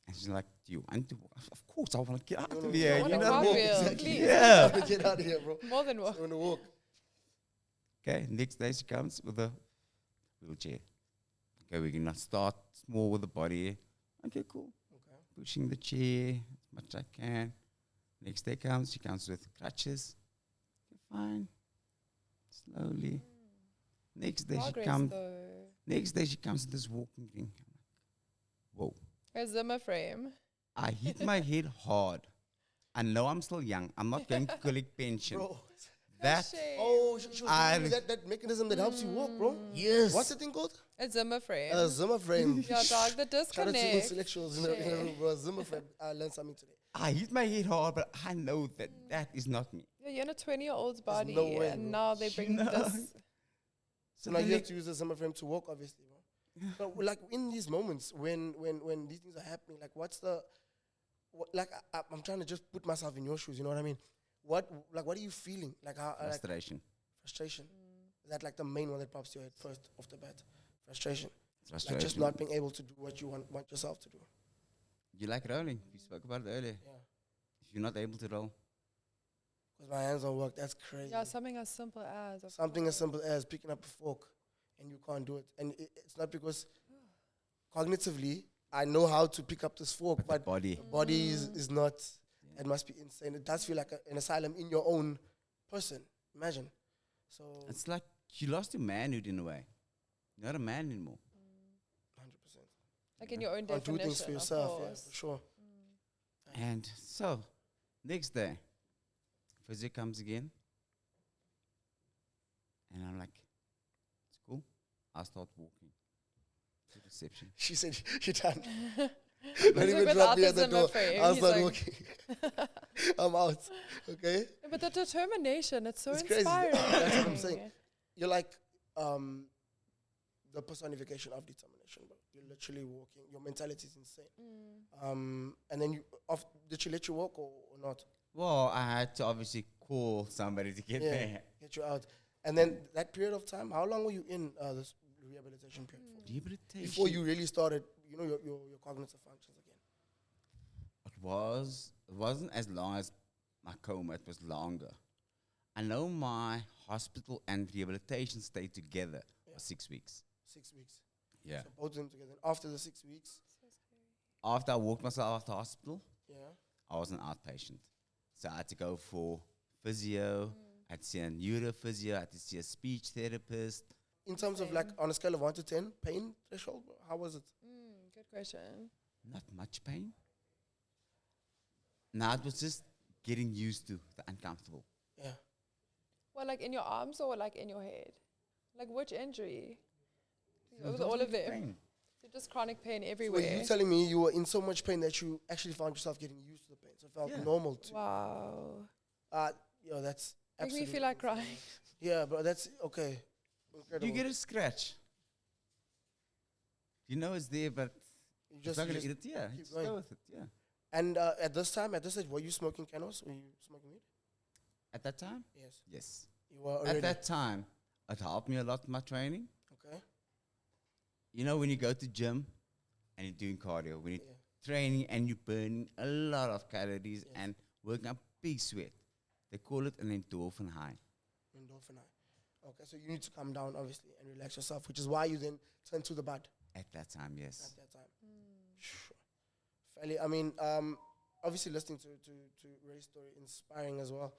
[SPEAKER 4] And she's like, do you want to walk? Of course, I want to get out of here.
[SPEAKER 3] I want
[SPEAKER 4] You
[SPEAKER 3] a
[SPEAKER 4] know,
[SPEAKER 3] cartwheel,
[SPEAKER 4] exactly.
[SPEAKER 3] please.
[SPEAKER 4] Yeah.
[SPEAKER 2] Get out of here, bro.
[SPEAKER 3] More than one.
[SPEAKER 2] I want to walk.
[SPEAKER 4] Okay, next day she comes with a wheelchair. Okay, we're gonna start small with the body. Okay, cool.
[SPEAKER 2] Okay.
[SPEAKER 4] Pushing the chair as much as I can. Next day comes, she comes with crutches. Okay, fine. Slowly. Next day
[SPEAKER 3] Progress,
[SPEAKER 4] she comes.
[SPEAKER 3] though.
[SPEAKER 4] Next day she comes with this walking thing. I'm like, whoa!
[SPEAKER 3] A Zimmer frame.
[SPEAKER 4] I hit my head hard. I know I'm still young. I'm not going to collect pension.
[SPEAKER 2] Bro.
[SPEAKER 4] That
[SPEAKER 3] Shame.
[SPEAKER 2] Oh, she was
[SPEAKER 4] I-
[SPEAKER 2] giving you that mechanism that helps you walk, bro.
[SPEAKER 4] yes.
[SPEAKER 2] What's the thing called?
[SPEAKER 3] A Zimmer frame.
[SPEAKER 2] A Zimmer frame.
[SPEAKER 3] Yeah, dog, the
[SPEAKER 2] Shout out to
[SPEAKER 3] disconnect.
[SPEAKER 2] intellectuals in the room, bro. Zimmer frame. I learned something today.
[SPEAKER 4] I hit my head hard, but I know that that is not me.
[SPEAKER 3] Yeah, you're in a 20-year-old's body,
[SPEAKER 2] no way,
[SPEAKER 3] and
[SPEAKER 2] bro.
[SPEAKER 3] now they bring
[SPEAKER 4] know.
[SPEAKER 3] this.
[SPEAKER 2] So now
[SPEAKER 4] the
[SPEAKER 2] you have
[SPEAKER 4] next-
[SPEAKER 2] to use the Zimmer frame to walk, obviously, bro. But like in these moments when these things are happening, like what's the, I'm trying to just put myself in your shoes. You know what I mean? What are you feeling? Like how like
[SPEAKER 4] frustration.
[SPEAKER 2] frustration. Is that like the main one that pops to your head first off the bat? Frustration.
[SPEAKER 4] Frustration.
[SPEAKER 2] Like just not being able to do what you want yourself to do.
[SPEAKER 4] You like rolling. We spoke about it earlier.
[SPEAKER 2] Yeah.
[SPEAKER 4] If you're not able to roll,
[SPEAKER 2] Because my hands don't work. That's crazy.
[SPEAKER 3] Yeah, something as simple as. of
[SPEAKER 2] Something as
[SPEAKER 3] course.
[SPEAKER 2] simple as picking up a fork and you can't do it. And it's not because cognitively I know how to pick up this fork, but
[SPEAKER 4] body.
[SPEAKER 2] the body is not. It must be insane. It does feel like an asylum in your own person. Imagine. So,
[SPEAKER 4] It's like you lost your manhood in a way. You're not a man anymore.
[SPEAKER 2] 100%.
[SPEAKER 3] Like in your own
[SPEAKER 2] Can't do
[SPEAKER 3] definition.
[SPEAKER 2] things for
[SPEAKER 3] of
[SPEAKER 2] yourself, yeah,
[SPEAKER 3] course.
[SPEAKER 2] for sure.
[SPEAKER 4] And so, next day, physio comes again. And I'm like, it's cool. I'll start walking to reception.
[SPEAKER 2] She said, you're done.
[SPEAKER 3] He's
[SPEAKER 2] Don't even
[SPEAKER 3] like
[SPEAKER 2] drop
[SPEAKER 3] without
[SPEAKER 2] me
[SPEAKER 3] the
[SPEAKER 2] at the
[SPEAKER 3] Zimmer
[SPEAKER 2] door.
[SPEAKER 3] frame.
[SPEAKER 2] I'll
[SPEAKER 3] He's
[SPEAKER 2] start
[SPEAKER 3] like-
[SPEAKER 2] walking. I'm out. Okay?
[SPEAKER 3] Yeah, but the determination, it's so
[SPEAKER 2] It's crazy.
[SPEAKER 3] inspiring.
[SPEAKER 2] That's what I'm saying. You're like the personification of determination, bro. You're literally walking. Your mentality is insane. And then did she let you walk or not?
[SPEAKER 4] Well, I had to obviously call somebody to get there.
[SPEAKER 2] Get you out. And then that period of time, how long were you in this rehabilitation period for?
[SPEAKER 4] Rehabilitation.
[SPEAKER 2] Before you really started, your cognitive functions again.
[SPEAKER 4] It wasn't as long as my coma, it was longer. I know my hospital and rehabilitation stayed together for 6 weeks.
[SPEAKER 2] 6 weeks.
[SPEAKER 4] Yeah.
[SPEAKER 2] So both of them together. And after the 6 weeks,
[SPEAKER 4] After I walked myself out the hospital,
[SPEAKER 2] yeah.
[SPEAKER 4] I was an outpatient. So I had to go for physio, I had to see a neurophysio, I had to see a speech therapist.
[SPEAKER 2] In terms of like on a scale of 1 to 10, pain threshold, how was it?
[SPEAKER 3] Good question.
[SPEAKER 4] Not much pain. Now it was just getting used to the uncomfortable.
[SPEAKER 2] Yeah.
[SPEAKER 3] Well, like in your arms or like in your head? Like which injury?
[SPEAKER 4] It
[SPEAKER 3] With all of
[SPEAKER 4] wasn't
[SPEAKER 3] them.
[SPEAKER 4] pain.
[SPEAKER 3] So just chronic pain
[SPEAKER 2] So
[SPEAKER 3] everywhere.
[SPEAKER 2] you telling me you were in so much pain that you actually found yourself getting used to the pain. So it felt
[SPEAKER 4] Yeah.
[SPEAKER 2] normal to
[SPEAKER 3] Wow.
[SPEAKER 2] that's
[SPEAKER 3] Make me
[SPEAKER 2] absolutely
[SPEAKER 3] feel like
[SPEAKER 2] insane.
[SPEAKER 3] crying.
[SPEAKER 2] Yeah, but that's okay. Incredible.
[SPEAKER 4] You get a scratch. You know it's there, but
[SPEAKER 2] You
[SPEAKER 4] it's not
[SPEAKER 2] you
[SPEAKER 4] going to eat it. Yeah,
[SPEAKER 2] keep
[SPEAKER 4] just
[SPEAKER 2] going.
[SPEAKER 4] go with it. Yeah.
[SPEAKER 2] And at this age, were you smoking cannabis? Were you smoking weed?
[SPEAKER 4] At that time,
[SPEAKER 2] Yes.
[SPEAKER 4] yes.
[SPEAKER 2] You were already.
[SPEAKER 4] At that time, it helped me a lot in my training.
[SPEAKER 2] Okay.
[SPEAKER 4] You know when you go to gym and you're doing cardio, when you're
[SPEAKER 2] Yeah.
[SPEAKER 4] training and you're burning a lot of calories
[SPEAKER 2] Yes.
[SPEAKER 4] and working up big sweat, they call it an endorphin high.
[SPEAKER 2] Endorphin high. Okay, so you need to calm down, obviously, and relax yourself, which is why you then turn to the bud
[SPEAKER 4] At that time, yes.
[SPEAKER 2] at that time. Sure. Ali, I mean, obviously listening to Ray's story, inspiring as well.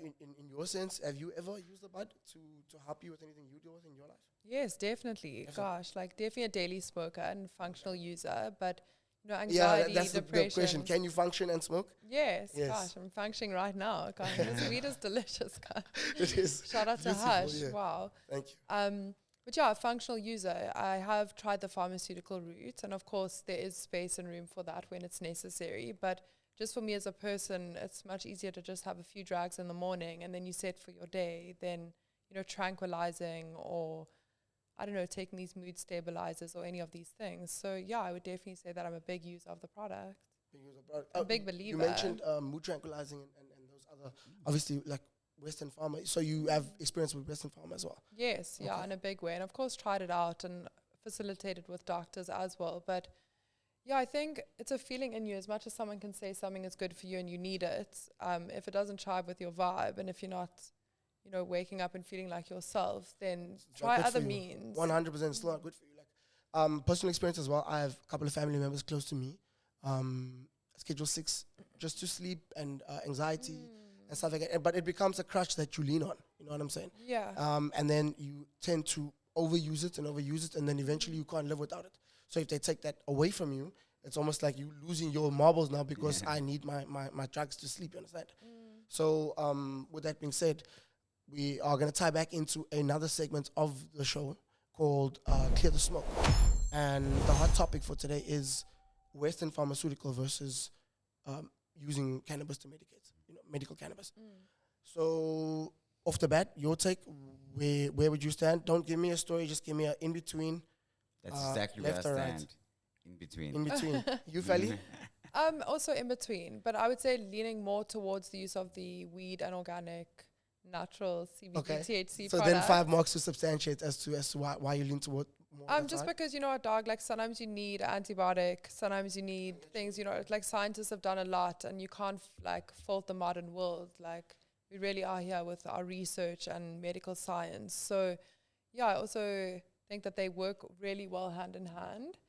[SPEAKER 2] In your sense, have you ever used the bud to help you with anything you deal with in your life?
[SPEAKER 3] Yes, definitely. Gosh, like definitely a daily smoker and functional user, but
[SPEAKER 2] Yeah,
[SPEAKER 3] anxiety,
[SPEAKER 2] that's the
[SPEAKER 3] depression.
[SPEAKER 2] question. Can you function and smoke?
[SPEAKER 3] Yes,
[SPEAKER 2] Yes.
[SPEAKER 3] gosh, I'm functioning right now. Gosh, this weed is delicious, guys.
[SPEAKER 2] It is.
[SPEAKER 3] Shout out to
[SPEAKER 2] beautiful,
[SPEAKER 3] Hush.
[SPEAKER 2] yeah.
[SPEAKER 3] Wow.
[SPEAKER 2] Thank you.
[SPEAKER 3] But yeah, a functional user. I have tried the pharmaceutical route, and of course, there is space and room for that when it's necessary. But just for me as a person, it's much easier to just have a few drags in the morning and then you set for your day than, tranquilizing or, I don't know, taking these mood stabilizers or any of these things. So yeah, I would definitely say that I'm a big user of the product. A big believer.
[SPEAKER 2] You mentioned mood tranquilizing and those other, obviously, like Western Pharma. So you have experience with Western Pharma as well?
[SPEAKER 3] Yes, yeah, in a big way. And of course, tried it out and facilitated with doctors as well. But yeah, I think it's a feeling in you. As much as someone can say something is good for you and you need it, if it doesn't chive with your vibe and if you're not, waking up and feeling like yourself, then try other means.
[SPEAKER 2] 100% still not good for you. Like personal experience as well. I have a couple of family members close to me. Schedule 6 just to sleep and anxiety and stuff like that. But it becomes a crutch that you lean on. You know what I'm saying?
[SPEAKER 3] Yeah.
[SPEAKER 2] And then you tend to overuse it, and then eventually you can't live without it. So if they take that away from you, it's almost like you losing your marbles now because I need my drugs to sleep, you understand? So with that being said, we are going to tie back into another segment of the show called Clear the Smoke. And the hot topic for today is Western pharmaceutical versus using cannabis to medicate, medical cannabis. So off the bat, your take, where would you stand? Don't give me a story, just give me an in-between.
[SPEAKER 4] That's exactly where I
[SPEAKER 2] left or
[SPEAKER 4] stand.
[SPEAKER 2] right?
[SPEAKER 4] In between.
[SPEAKER 2] In between. You, Feli?
[SPEAKER 3] Also in between, but I would say leaning more towards the use of the weed and organic, natural CBD, THC
[SPEAKER 2] so
[SPEAKER 3] product.
[SPEAKER 2] then 5 marks to substantiate as to why you lean toward more
[SPEAKER 3] just because, dog, like sometimes you need antibiotic, sometimes you need things, like scientists have done a lot and you can't fault the modern world. Like we really are here with our research and medical science. So yeah, I also think that they work really well hand in hand.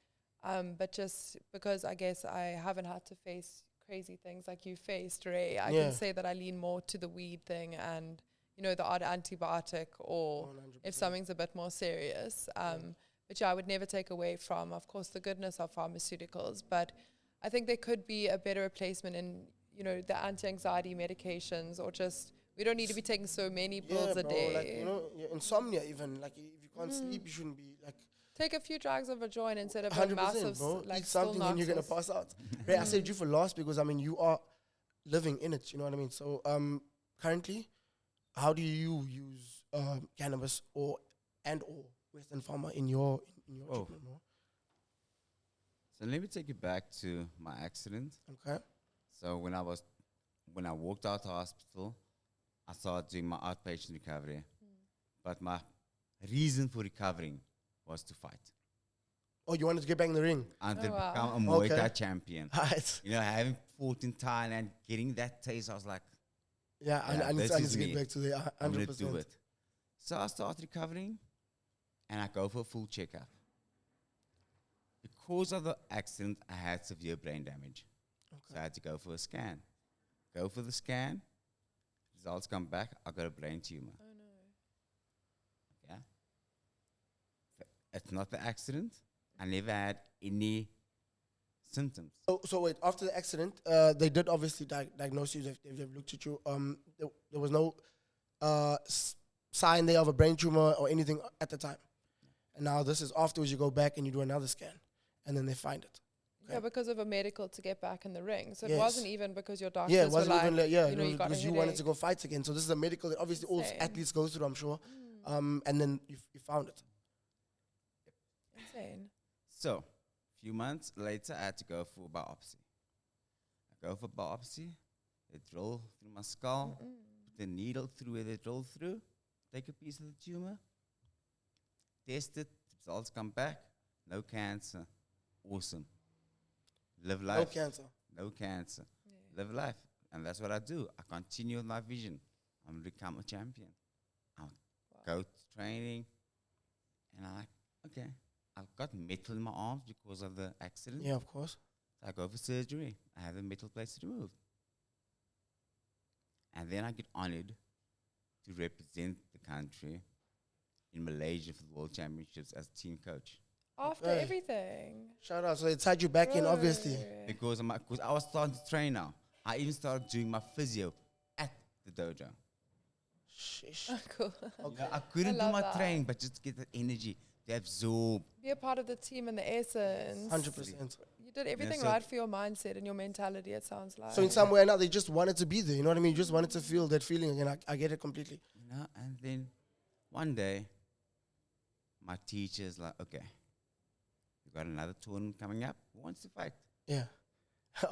[SPEAKER 3] But just because I guess I haven't had to face crazy things like you faced, Ray, I can say that I lean more to the weed thing and, the odd antibiotic or
[SPEAKER 2] 100%.
[SPEAKER 3] if something's a bit more serious. But yeah, I would never take away from, of course, the goodness of pharmaceuticals. But I think there could be a better replacement in, the anti-anxiety medications or just, we don't need to be taking so many pills a day.
[SPEAKER 2] Like, insomnia even. Like, if you can't sleep, you shouldn't be, like...
[SPEAKER 3] Take a few drugs of a joint instead of
[SPEAKER 2] 100%,
[SPEAKER 3] a massive,
[SPEAKER 2] bro.
[SPEAKER 3] like,
[SPEAKER 2] eat something and you're going to pass out. Ray, I saved you for last because, you are living in it, you know what I mean? So, currently, how do you use cannabis or Western Pharma in your treatment, bro?
[SPEAKER 4] So let me take you back to my accident.
[SPEAKER 2] Okay.
[SPEAKER 4] So when I walked out of hospital, I started doing my outpatient recovery. But my reason for recovering was to fight.
[SPEAKER 2] Oh, you wanted to get back in the ring?
[SPEAKER 4] And to become a Muay Thai champion.
[SPEAKER 2] Right.
[SPEAKER 4] Having fought in Thailand, getting that taste, I was like,
[SPEAKER 2] yeah, I need to get back to the 100%.
[SPEAKER 4] I'm going to do it. So I started recovering, and I go for a full checkup. Because of the accident, I had severe brain damage. Okay. So I had to go for a scan. Go for the scan. Results come back. I got a brain tumor.
[SPEAKER 3] Oh, no.
[SPEAKER 4] Yeah. It's not the accident. I never had any symptoms.
[SPEAKER 2] So wait, after the accident, they did obviously diagnose you. They've looked at you. There was no sign there of a brain tumor or anything at the time. And now this is afterwards. You go back and you do another scan, and then they find it. Okay.
[SPEAKER 3] Yeah, because of a medical to get back in the ring. So
[SPEAKER 2] Yes.
[SPEAKER 3] it wasn't even because your doctors
[SPEAKER 2] it wasn't
[SPEAKER 3] were
[SPEAKER 2] even
[SPEAKER 3] like,
[SPEAKER 2] you
[SPEAKER 3] got
[SPEAKER 2] because
[SPEAKER 3] a
[SPEAKER 2] you wanted
[SPEAKER 3] headache.
[SPEAKER 2] to go fight again. So this is a medical that obviously all
[SPEAKER 3] Insane.
[SPEAKER 2] athletes go through, I'm sure. And then you found it.
[SPEAKER 3] Insane.
[SPEAKER 4] So, a few months later, I had to go for biopsy. I go for biopsy. They drill through my skull, put the needle through where they drill through, take a piece of the tumor, test it, results come back, no cancer. Awesome. Live life.
[SPEAKER 2] No cancer.
[SPEAKER 4] No cancer. Yeah. Live life. And that's what I do. I continue with my vision. I'm going to become a champion. I'll go to training. And I'm like, okay, I've got metal in my arms because of the accident.
[SPEAKER 2] Yeah, of course.
[SPEAKER 4] So I go for surgery. I have the metal plates removed. And then I get honored to represent the country in Malaysia for the World Championships as team coach.
[SPEAKER 3] After
[SPEAKER 2] Okay.
[SPEAKER 3] everything.
[SPEAKER 2] Shout out. So it tied you back in, obviously.
[SPEAKER 3] Bro.
[SPEAKER 4] Because I was starting to train now. I even started doing my physio at the dojo.
[SPEAKER 2] Sheesh.
[SPEAKER 3] Cool.
[SPEAKER 4] You know, I couldn't do
[SPEAKER 3] love
[SPEAKER 4] my
[SPEAKER 3] that.
[SPEAKER 4] training, but just get the energy to absorb.
[SPEAKER 3] Be a part of the team and the essence.
[SPEAKER 2] 100%.
[SPEAKER 3] You did everything
[SPEAKER 4] so-
[SPEAKER 3] right for your mindset and your mentality, it sounds like.
[SPEAKER 2] So in some way or another, you just wanted to be there. You know what I mean? You just wanted to feel that feeling again. I get it completely.
[SPEAKER 4] You know, and then one day, my teacher's like, okay, you got another tournament coming up. Who wants to fight?
[SPEAKER 2] Yeah.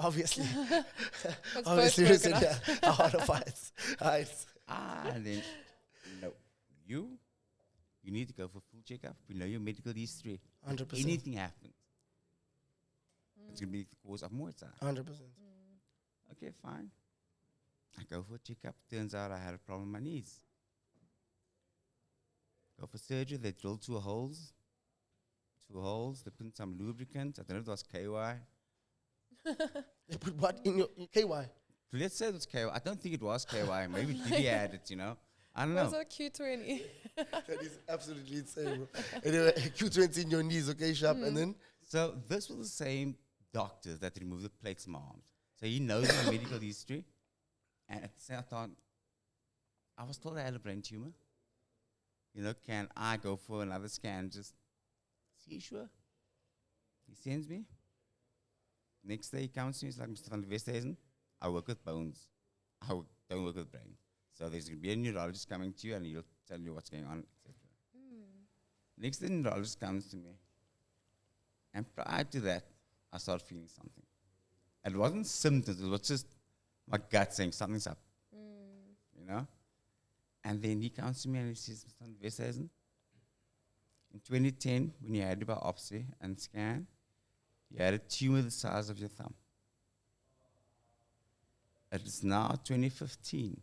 [SPEAKER 2] Obviously.
[SPEAKER 3] It's
[SPEAKER 2] Obviously,
[SPEAKER 3] both
[SPEAKER 2] listen,
[SPEAKER 3] broken
[SPEAKER 2] yeah. I want to fight. Right.
[SPEAKER 4] And then, no, you need to go for full checkup. We know your medical history. If
[SPEAKER 2] 100%.
[SPEAKER 4] anything happens, it's going to be the cause of Muay Thai.
[SPEAKER 2] 100%.
[SPEAKER 4] Okay, fine. I go for a checkup. Turns out I had a problem with my knees. Go for surgery. They drill two holes. They put in some lubricant. I don't know if it was KY.
[SPEAKER 2] They put what in your KY?
[SPEAKER 4] Let's say it was KY. I don't think it was KY. Maybe Diddy had it, you know. I don't
[SPEAKER 3] Was
[SPEAKER 4] know.
[SPEAKER 3] it Q20?
[SPEAKER 2] That is absolutely insane, bro. Anyway, Q20 in your knees, okay, sharp, and then
[SPEAKER 4] So this was the same doctor that removed the plates from my arms. So he knows my medical history. And at the same time, I was told I had a brain tumor. You know, can I go for another scan? Just see, sure. He sends me. Next day he comes to me, he's like, Mr. Van Der Westhuizen, I work with bones. Don't work with brain. So there's going to be a neurologist coming to you and he'll tell you what's going on, etc. Next, the neurologist comes to me. And prior to that, I started feeling something. It wasn't symptoms, it was just my gut saying something's up. You know? And then he comes to me and he says, Mr. Van Der Westhuizen, in 2010, when you had your biopsy and scan, you had a tumor the size of your thumb. It is now 2015.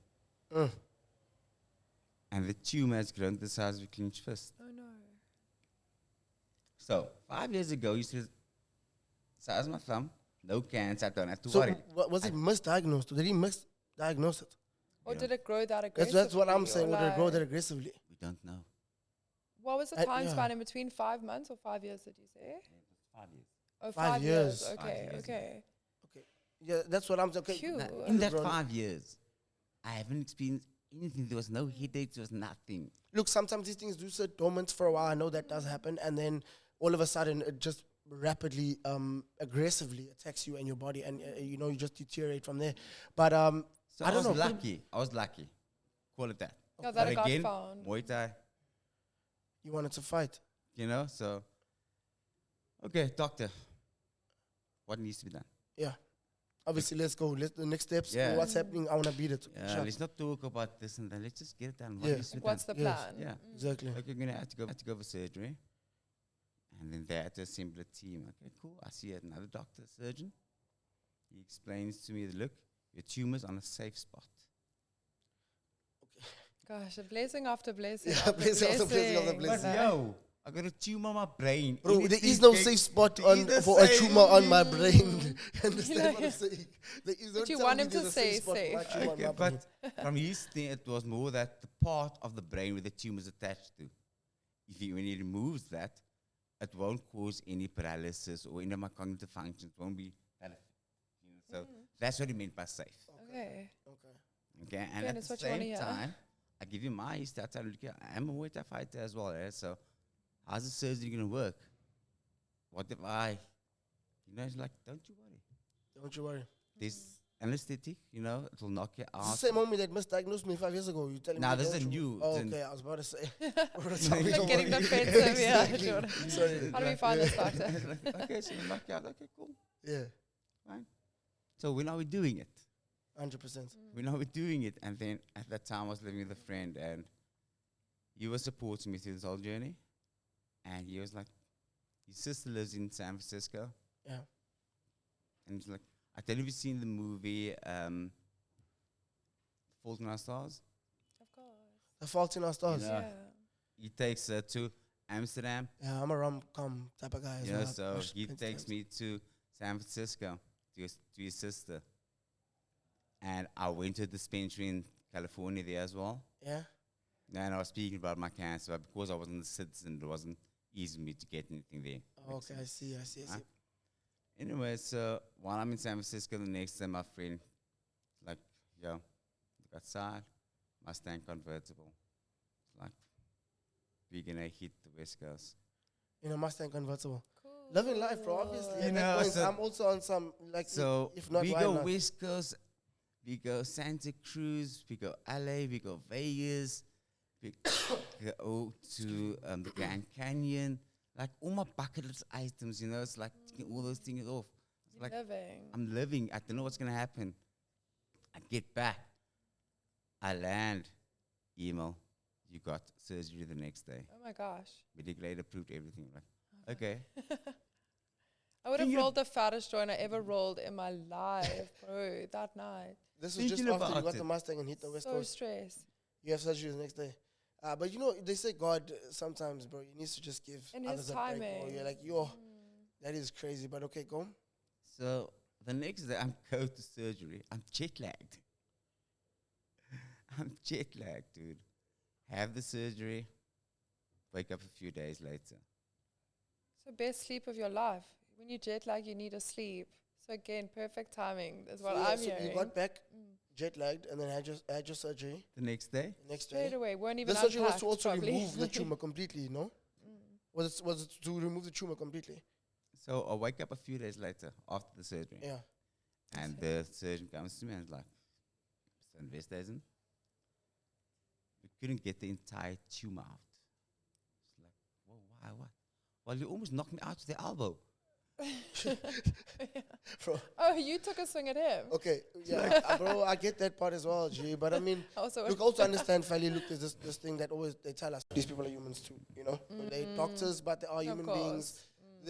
[SPEAKER 4] And the tumor has grown to the size of a clenched fist.
[SPEAKER 3] Oh no.
[SPEAKER 4] So, 5 years ago, you said, size of my thumb, no cancer, I don't have to
[SPEAKER 2] so
[SPEAKER 4] worry.
[SPEAKER 2] was it misdiagnosed? Did he misdiagnose it?
[SPEAKER 3] Or
[SPEAKER 4] Yeah.
[SPEAKER 3] did it grow that aggressively?
[SPEAKER 2] That's what I'm saying.
[SPEAKER 3] or
[SPEAKER 2] Would it grow
[SPEAKER 3] like-
[SPEAKER 2] that aggressively?
[SPEAKER 4] We don't know.
[SPEAKER 3] What was the
[SPEAKER 2] I-
[SPEAKER 3] time
[SPEAKER 2] yeah.
[SPEAKER 3] span in between? 5 months or 5 years, did you say?
[SPEAKER 4] 5 years.
[SPEAKER 3] Oh,
[SPEAKER 2] 5
[SPEAKER 3] 5 years.
[SPEAKER 2] years.
[SPEAKER 4] 5
[SPEAKER 3] Okay,
[SPEAKER 4] years.
[SPEAKER 3] okay.
[SPEAKER 2] Yeah, that's what I'm saying. Okay,
[SPEAKER 3] Phew.
[SPEAKER 4] Now, in that
[SPEAKER 2] grown-
[SPEAKER 4] 5 years, I haven't experienced anything. There was no headaches, there was nothing.
[SPEAKER 2] Look, sometimes these things do sit dormant for a while. I know that does happen, and then all of a sudden it just rapidly, aggressively attacks you and your body, and you just deteriorate from there. But
[SPEAKER 4] So
[SPEAKER 2] I
[SPEAKER 4] I,
[SPEAKER 2] don't
[SPEAKER 4] was
[SPEAKER 2] know.
[SPEAKER 4] lucky. I was lucky. Call it that.
[SPEAKER 3] Yeah, that
[SPEAKER 4] But
[SPEAKER 3] it got
[SPEAKER 4] again,
[SPEAKER 3] found.
[SPEAKER 4] Muay Thai,
[SPEAKER 2] you wanted to fight.
[SPEAKER 4] you know, so. Okay, doctor. What needs to be done?
[SPEAKER 2] Yeah. Obviously, let's go. The next steps.
[SPEAKER 4] Yeah.
[SPEAKER 2] What's happening? I want to beat it. Sure.
[SPEAKER 4] Let's not talk about this and that. Let's just get it done. What
[SPEAKER 2] Yeah.
[SPEAKER 4] needs to be
[SPEAKER 3] What's
[SPEAKER 4] done?
[SPEAKER 3] the
[SPEAKER 2] Yes.
[SPEAKER 3] plan?
[SPEAKER 4] Yeah.
[SPEAKER 2] Exactly.
[SPEAKER 4] Okay, you're going to have to go for surgery. And then they had to assemble a team. Okay, cool. I see another doctor, surgeon. He explains to me, look, your tumor's on a safe spot.
[SPEAKER 3] Gosh, a blessing after blessing.
[SPEAKER 2] Yeah,
[SPEAKER 3] after
[SPEAKER 2] blessing after blessing after
[SPEAKER 3] blessing.
[SPEAKER 2] blessing.
[SPEAKER 3] Like,
[SPEAKER 4] Yo, I got a tumor on my brain.
[SPEAKER 2] Bro, there
[SPEAKER 4] Anything
[SPEAKER 2] is no
[SPEAKER 4] can-
[SPEAKER 2] safe spot
[SPEAKER 4] there is
[SPEAKER 2] on
[SPEAKER 4] the
[SPEAKER 2] for a
[SPEAKER 4] same-
[SPEAKER 2] tumor on my brain. You understand
[SPEAKER 3] Yeah,
[SPEAKER 2] what
[SPEAKER 3] yeah.
[SPEAKER 2] I'm saying? There is,
[SPEAKER 3] But
[SPEAKER 2] don't
[SPEAKER 3] you
[SPEAKER 2] tell
[SPEAKER 3] want
[SPEAKER 2] me
[SPEAKER 3] him to
[SPEAKER 2] there's a
[SPEAKER 3] say
[SPEAKER 2] spot for my
[SPEAKER 3] safe.
[SPEAKER 2] tumor on
[SPEAKER 4] Okay,
[SPEAKER 2] my brain.
[SPEAKER 4] but from his thing, it was more that the part of the brain where the tumor is attached to, when he removes that, it won't cause any paralysis or any of my cognitive functions won't be that. So that's what he meant by safe.
[SPEAKER 3] Okay.
[SPEAKER 2] Okay.
[SPEAKER 4] Okay, and
[SPEAKER 3] Yeah,
[SPEAKER 4] at
[SPEAKER 3] that's
[SPEAKER 4] the
[SPEAKER 3] what you wanna
[SPEAKER 4] same
[SPEAKER 3] hear.
[SPEAKER 4] time, I give you my history. I tell you, look, I'm a Muay Thai fighter as well. So how's the surgery going to work? What if he's like, don't you worry.
[SPEAKER 2] Don't you worry.
[SPEAKER 4] There's anesthetic, it will knock you
[SPEAKER 2] It's the
[SPEAKER 4] out.
[SPEAKER 2] same homie that misdiagnosed me 5 years ago. You telling
[SPEAKER 4] Nah,
[SPEAKER 2] me?
[SPEAKER 4] this
[SPEAKER 2] don't
[SPEAKER 4] is
[SPEAKER 2] you-
[SPEAKER 4] new.
[SPEAKER 2] Oh,
[SPEAKER 4] It's
[SPEAKER 2] okay, I was about to say.
[SPEAKER 3] Like getting defensive, yeah. Sure.
[SPEAKER 2] Sorry.
[SPEAKER 3] How do we find this doctor?
[SPEAKER 4] Okay, so we knock you out. Okay, cool.
[SPEAKER 2] Yeah,
[SPEAKER 4] So when are we doing it?
[SPEAKER 2] 100%.
[SPEAKER 4] When are we doing it? And then at that time, I was living with a friend, and he was supporting me through this whole journey. And he was like, his sister lives in San Francisco.
[SPEAKER 2] Yeah.
[SPEAKER 4] And he's like, I tell you, have you seen the movie Fault in Our Stars?
[SPEAKER 3] Of course.
[SPEAKER 2] The Fault in Our Stars.
[SPEAKER 4] Yeah.
[SPEAKER 3] Yeah.
[SPEAKER 4] He takes her to Amsterdam.
[SPEAKER 2] Yeah, I'm a rom-com type of guy as well.
[SPEAKER 4] So
[SPEAKER 2] Watch
[SPEAKER 4] he
[SPEAKER 2] plenty
[SPEAKER 4] takes
[SPEAKER 2] times.
[SPEAKER 4] me to San Francisco to his sister. And I went to a dispensary in California there as well.
[SPEAKER 2] Yeah.
[SPEAKER 4] And I was speaking about my cancer, but because I wasn't a citizen, it wasn't easy for me to get anything there.
[SPEAKER 2] Oh, okay, I see.
[SPEAKER 4] Huh? Anyway, so while I'm in San Francisco, the next day my friend, like, yo, look outside, Mustang convertible. It's like, we're gonna hit the West Coast.
[SPEAKER 2] In a Mustang convertible.
[SPEAKER 3] Cool.
[SPEAKER 2] Living life, bro, obviously.
[SPEAKER 4] You
[SPEAKER 2] At
[SPEAKER 4] know,
[SPEAKER 2] that point,
[SPEAKER 4] so-
[SPEAKER 2] I'm also on some, like,
[SPEAKER 4] So
[SPEAKER 2] if not,
[SPEAKER 4] we
[SPEAKER 2] why
[SPEAKER 4] go
[SPEAKER 2] not?
[SPEAKER 4] West Coast, we go Santa Cruz, we go LA, we go Vegas, we go to the Grand Canyon. Like all my bucket list items, you know, it's like ticking all those things off. It's like
[SPEAKER 3] Living.
[SPEAKER 4] I'm living. I don't know what's gonna happen. I get back. I land. Email. You got surgery the next day.
[SPEAKER 3] Oh my gosh.
[SPEAKER 4] Medical aid approved everything. Like, okay.
[SPEAKER 3] I would have
[SPEAKER 4] Thinking
[SPEAKER 3] rolled the fattest joint I ever rolled in my life, bro, that night.
[SPEAKER 2] This was just
[SPEAKER 4] Thinking
[SPEAKER 2] after you
[SPEAKER 4] about
[SPEAKER 2] got the
[SPEAKER 4] it.
[SPEAKER 2] Mustang and hit the West
[SPEAKER 3] So
[SPEAKER 2] Coast.
[SPEAKER 3] stressed.
[SPEAKER 2] You have surgery the next day. But you know, they say God sometimes, bro, he needs to just give
[SPEAKER 3] In
[SPEAKER 2] others
[SPEAKER 3] his
[SPEAKER 2] a break. Bro.
[SPEAKER 3] timing.
[SPEAKER 2] You're like, yo, that is crazy. But okay, go.
[SPEAKER 4] So the next day I'm going to surgery. I'm jet lagged. I'm jet lagged, dude. Have the surgery. Wake up a few days later.
[SPEAKER 3] So best sleep of your life. When you jet lag, you need a sleep. So again, perfect timing is what
[SPEAKER 2] So, yeah,
[SPEAKER 3] I'm
[SPEAKER 2] so
[SPEAKER 3] hearing.
[SPEAKER 2] you got back
[SPEAKER 3] Mm.
[SPEAKER 2] jet lagged and then had your surgery
[SPEAKER 4] The next day,
[SPEAKER 2] next
[SPEAKER 3] Straight
[SPEAKER 2] day.
[SPEAKER 3] away, weren't even
[SPEAKER 2] The surgery was
[SPEAKER 3] unpacked,
[SPEAKER 2] to also
[SPEAKER 3] probably.
[SPEAKER 2] remove the tumor completely, no?
[SPEAKER 3] Mm.
[SPEAKER 2] Was it to remove the tumor completely?
[SPEAKER 4] so I wake up a few days later after the surgery,
[SPEAKER 2] Yeah.
[SPEAKER 4] and the surgeon comes to me and is like, "Mr. Investigator, we couldn't get the entire tumor out." It's like, "Whoa, why? What? Well, you almost knocked me out with the elbow."
[SPEAKER 2] Bro,
[SPEAKER 3] Oh, you took a swing at him.
[SPEAKER 2] okay, yeah, bro, I get that part as well, G. But I mean,
[SPEAKER 3] Also,
[SPEAKER 2] look, also understand, Fally, look, there's this thing that always they tell us, these people are humans too, you know? They're doctors, but they are human beings.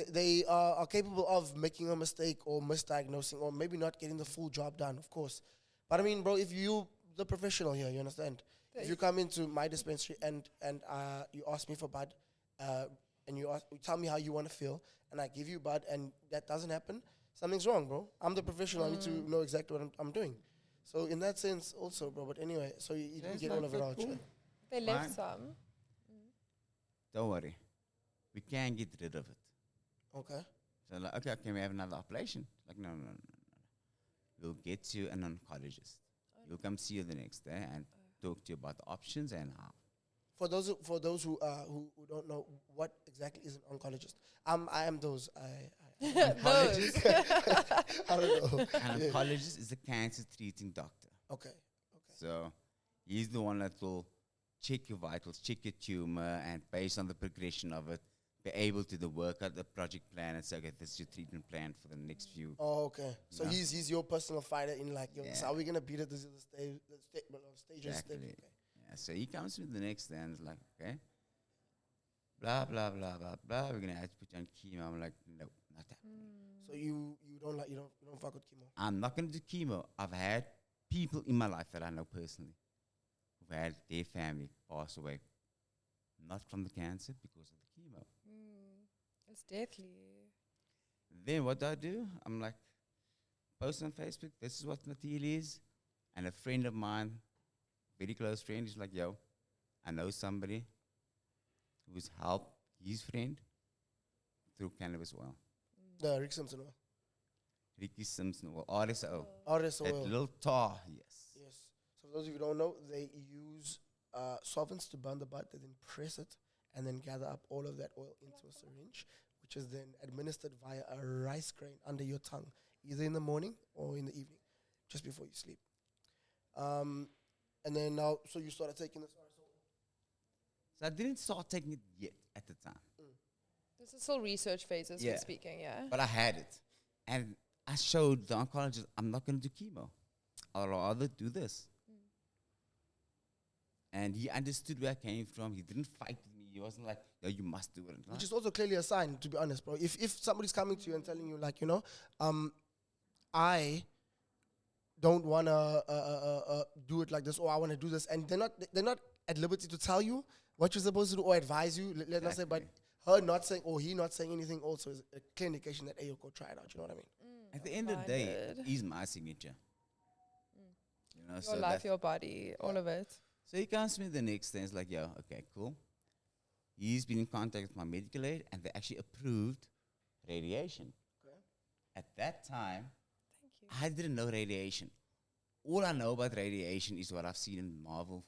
[SPEAKER 2] They are capable of making a mistake or misdiagnosing or maybe not getting the full job done, of course. But I mean, bro, if you, the professional here, you understand? If you come into my dispensary and you ask me for bud, and you tell me how you want to feel, and I give you bud, and that doesn't happen, something's wrong, bro. I'm the professional. I need to know exactly what I'm doing. So in that sense, also, bro. But anyway, so you didn't
[SPEAKER 4] That's
[SPEAKER 2] get
[SPEAKER 4] not
[SPEAKER 2] all of it
[SPEAKER 4] so
[SPEAKER 2] out.
[SPEAKER 4] cool.
[SPEAKER 2] Right?
[SPEAKER 3] They left
[SPEAKER 4] Fine.
[SPEAKER 3] some.
[SPEAKER 4] Don't worry, we can get rid of it.
[SPEAKER 2] Okay.
[SPEAKER 4] So like, okay, can we have another operation? Like, no. We'll get you an oncologist. He'll come see you the next day and talk to you about the options and how.
[SPEAKER 2] For those who don't know what exactly is an oncologist, I am those. I don't know.
[SPEAKER 4] An
[SPEAKER 2] Yeah.
[SPEAKER 4] oncologist is a cancer treating doctor.
[SPEAKER 2] Okay.
[SPEAKER 4] So he's the one that will check your vitals, check your tumor, and based on the progression of it, be able to work out the project plan and say, okay, this is your treatment plan for the next few.
[SPEAKER 2] Oh, okay. So
[SPEAKER 4] Yeah.
[SPEAKER 2] he's your personal fighter in like, yo, this is
[SPEAKER 4] Yeah.
[SPEAKER 2] how we gonna beat it. This is the stages.
[SPEAKER 4] Exactly.
[SPEAKER 2] Okay.
[SPEAKER 4] Yeah, so he comes to me the next day and is like, okay, blah, blah, blah, blah, blah. We're going to have to put you on chemo. I'm like, no, not happening.
[SPEAKER 2] So you don't fuck with chemo.
[SPEAKER 4] I'm not going to do chemo. I've had people in my life that I know personally who've had their family pass away, not from the cancer, because of the chemo.
[SPEAKER 3] It's deadly.
[SPEAKER 4] Then what do? I'm like, post on Facebook, this is what my deal is. And a friend of mine, very close friend, is like, yo, I know somebody who's helped his friend through cannabis oil.
[SPEAKER 2] The Rick Simpson oil.
[SPEAKER 4] Ricky Simpson oil, RSO.
[SPEAKER 2] RS
[SPEAKER 4] That
[SPEAKER 2] oil.
[SPEAKER 4] little tar, yes.
[SPEAKER 2] Yes. So for those of you who don't know, they use solvents to burn the bud. They then press it and then gather up all of that oil into a syringe, which is then administered via a rice grain under your tongue, either in the morning or in the evening, just before you sleep. And then now, so you started taking this RS oil.
[SPEAKER 4] So I didn't start taking it yet at the time,
[SPEAKER 3] This is still research phases
[SPEAKER 4] Yeah.
[SPEAKER 3] we're speaking, yeah?
[SPEAKER 4] but I had it. And I showed the oncologist, I'm not going to do chemo. I'll rather do this. And he understood where I came from. He didn't fight with me. He wasn't like, no, you must do it.
[SPEAKER 2] Which is also clearly a sign, to be honest, bro. If somebody's coming to you and telling you, like, I don't want to do it like this, or I want to do this, and they're not at liberty to tell you what you're supposed to do or advise you. Let's not say, but her not saying, or he not saying anything also is a clear indication that, hey, you go try it out. You know what I mean?
[SPEAKER 4] At the end of the day,
[SPEAKER 3] Minded.
[SPEAKER 4] it is my signature. You know,
[SPEAKER 3] Your
[SPEAKER 4] so
[SPEAKER 3] life,
[SPEAKER 4] that's-
[SPEAKER 3] your body, all of it.
[SPEAKER 4] So he comes to me the next day. It's like, yo, okay, cool. He's been in contact with my medical aid, and they actually approved radiation.
[SPEAKER 2] Okay.
[SPEAKER 4] At that time,
[SPEAKER 3] Thank you.
[SPEAKER 4] I didn't know radiation. All I know about radiation is what I've seen in Marvel